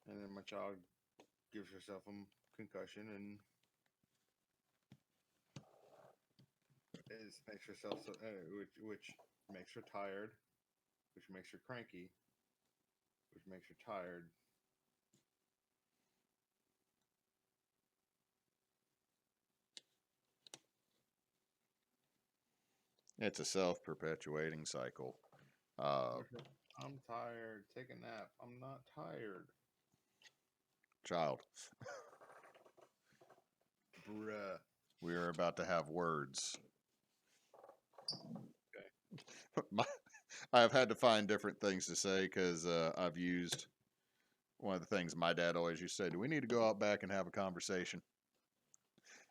S2: And then my child gives herself a concussion and makes herself so, which makes her tired, which makes her cranky, which makes her tired.
S1: It's a self-perpetuating cycle.
S2: I'm tired. Take a nap. I'm not tired.
S1: Child.
S2: Bruh.
S1: We are about to have words.
S2: Okay.
S1: I've had to find different things to say because I've used one of the things my dad always used to say, do we need to go out back and have a conversation?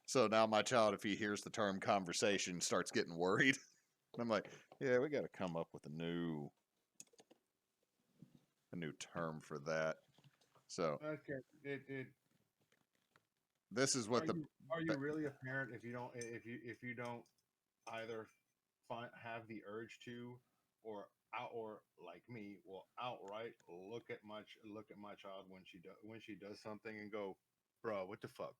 S1: So now my child, if he hears the term conversation, starts getting worried. And I'm like, yeah, we got to come up with a new term for that. So
S2: Okay.
S1: this is what
S2: Are you really a parent if you don't either have the urge to or like me will outright look at my child when she does something and go, bro, what the fuck?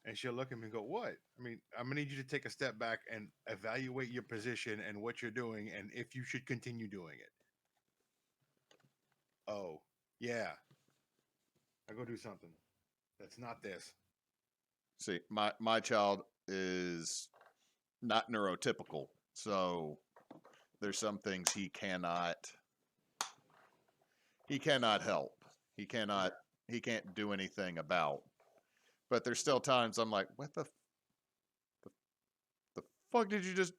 S2: And she'll look at me and go, what? I mean, I'm going to need you to take a step back and evaluate your position and what you're doing and if you should continue doing it. Oh, yeah. I go do something. That's not this.
S1: See, my child is not neurotypical, so there's some things he cannot help. He can't do anything about. But there's still times I'm like, what the fuck did you just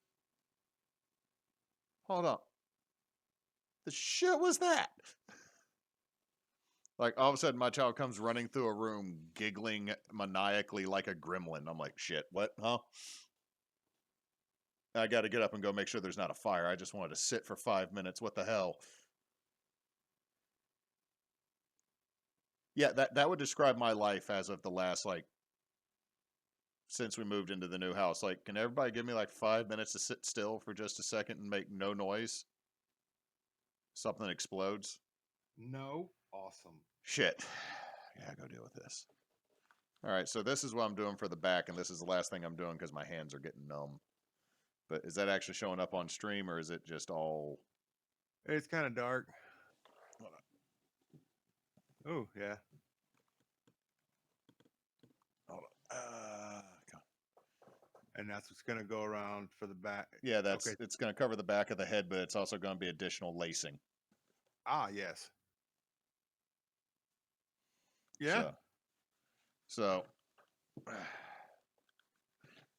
S1: hold on? The shit was that? Like all of a sudden my child comes running through a room giggling maniacally like a gremlin. I'm like, shit, what? Huh? I got to get up and go make sure there's not a fire. I just wanted to sit for 5 minutes. What the hell? Yeah, that would describe my life as of the last, like, since we moved into the new house. Like, can everybody give me like 5 minutes to sit still for just a second and make no noise? Something explodes.
S2: No. Awesome.
S1: Shit. Yeah, go deal with this. All right, so this is what I'm doing for the back, and this is the last thing I'm doing because my hands are getting numb. But is that actually showing up on stream, or is it just all...
S2: It's kind of dark. Oh, yeah.
S1: Hold on.
S2: And that's what's going to go around for the back.
S1: Yeah, that's
S2: okay.
S1: It's going to cover the back of the head, but it's also going to be additional lacing.
S2: Ah, yes. Yeah.
S1: So I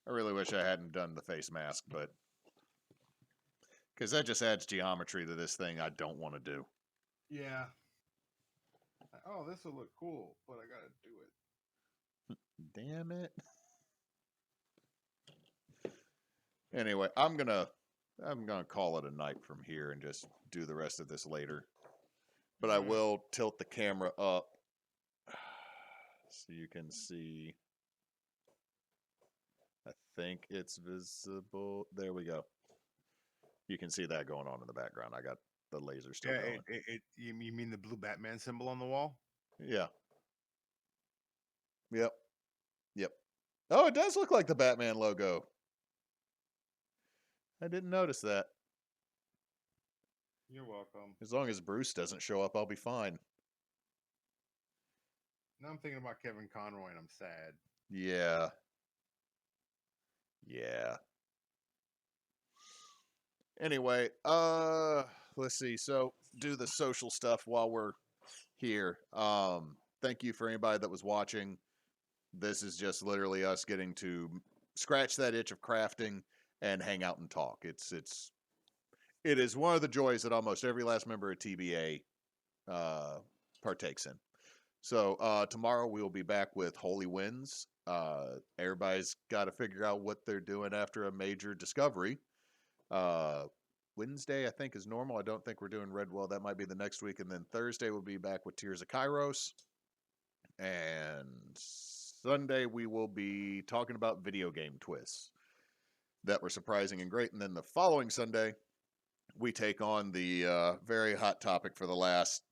S1: really wish I hadn't done the face mask, but because that just adds geometry to this thing I don't want to do.
S2: Yeah. Oh, this will look cool, but I got to do it.
S1: Damn it. Anyway, I'm gonna call it a night from here and just do the rest of this later. But I will tilt the camera up so you can see. I think it's visible. There we go. You can see that going on in the background. I got the laser still going.
S2: You mean the blue Batman symbol on the wall?
S1: Yeah. Yep. Oh, it does look like the Batman logo. I didn't notice that.
S2: You're welcome.
S1: As long as Bruce doesn't show up, I'll be fine.
S2: Now I'm thinking about Kevin Conroy and I'm sad.
S1: Yeah. Anyway, let's see. So do the social stuff while we're here. Thank you for anybody that was watching. This is just literally us getting to scratch that itch of crafting and hang out and talk. It is one of the joys that almost every last member of TBA partakes in. So tomorrow we will be back with Holy Winds. Everybody's got to figure out what they're doing after a major discovery. Wednesday, I think, is normal. I don't think we're doing Redwell. That might be the next week. And then Thursday, we'll be back with Tears of Kairos. And Sunday, we will be talking about video game twists that were surprising and great. And then the following Sunday, we take on the very hot topic for the last,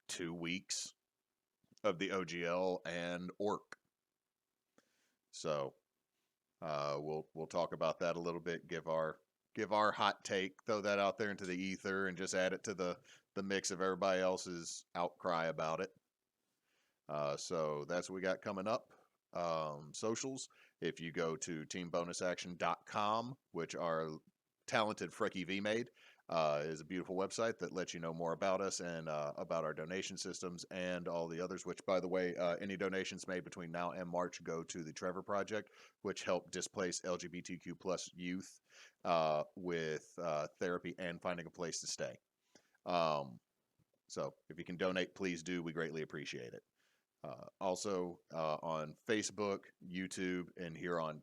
S1: 2 weeks of the OGL and Orc. So we'll talk about that a little bit, give our hot take, throw that out there into the ether, and just add it to the mix of everybody else's outcry about it. So that's what we got coming up. Socials, if you go to teambonusaction.com, which our talented Frecky V made, is a beautiful website that lets you know more about us and about our donation systems and all the others, which, by the way, any donations made between now and March go to the Trevor Project, which helped displace LGBTQ plus youth with therapy and finding a place to stay. So if you can donate, please do. We greatly appreciate it. Also on Facebook, YouTube, and here on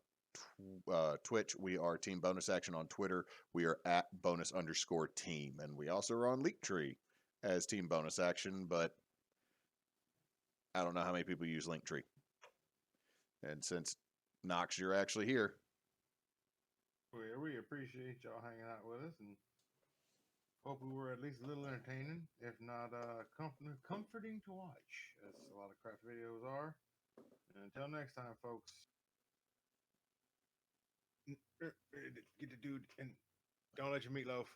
S1: Twitch, we are Team Bonus Action. On Twitter, we are at bonus_team. And we also are on Linktree as Team Bonus Action, but I don't know how many people use Linktree. And since Nox, you're actually here.
S2: We appreciate y'all hanging out with us. And Hope we were at least a little entertaining, if not comforting to watch, as a lot of craft videos are. And until next time, folks, get the dude and don't let your meatloaf.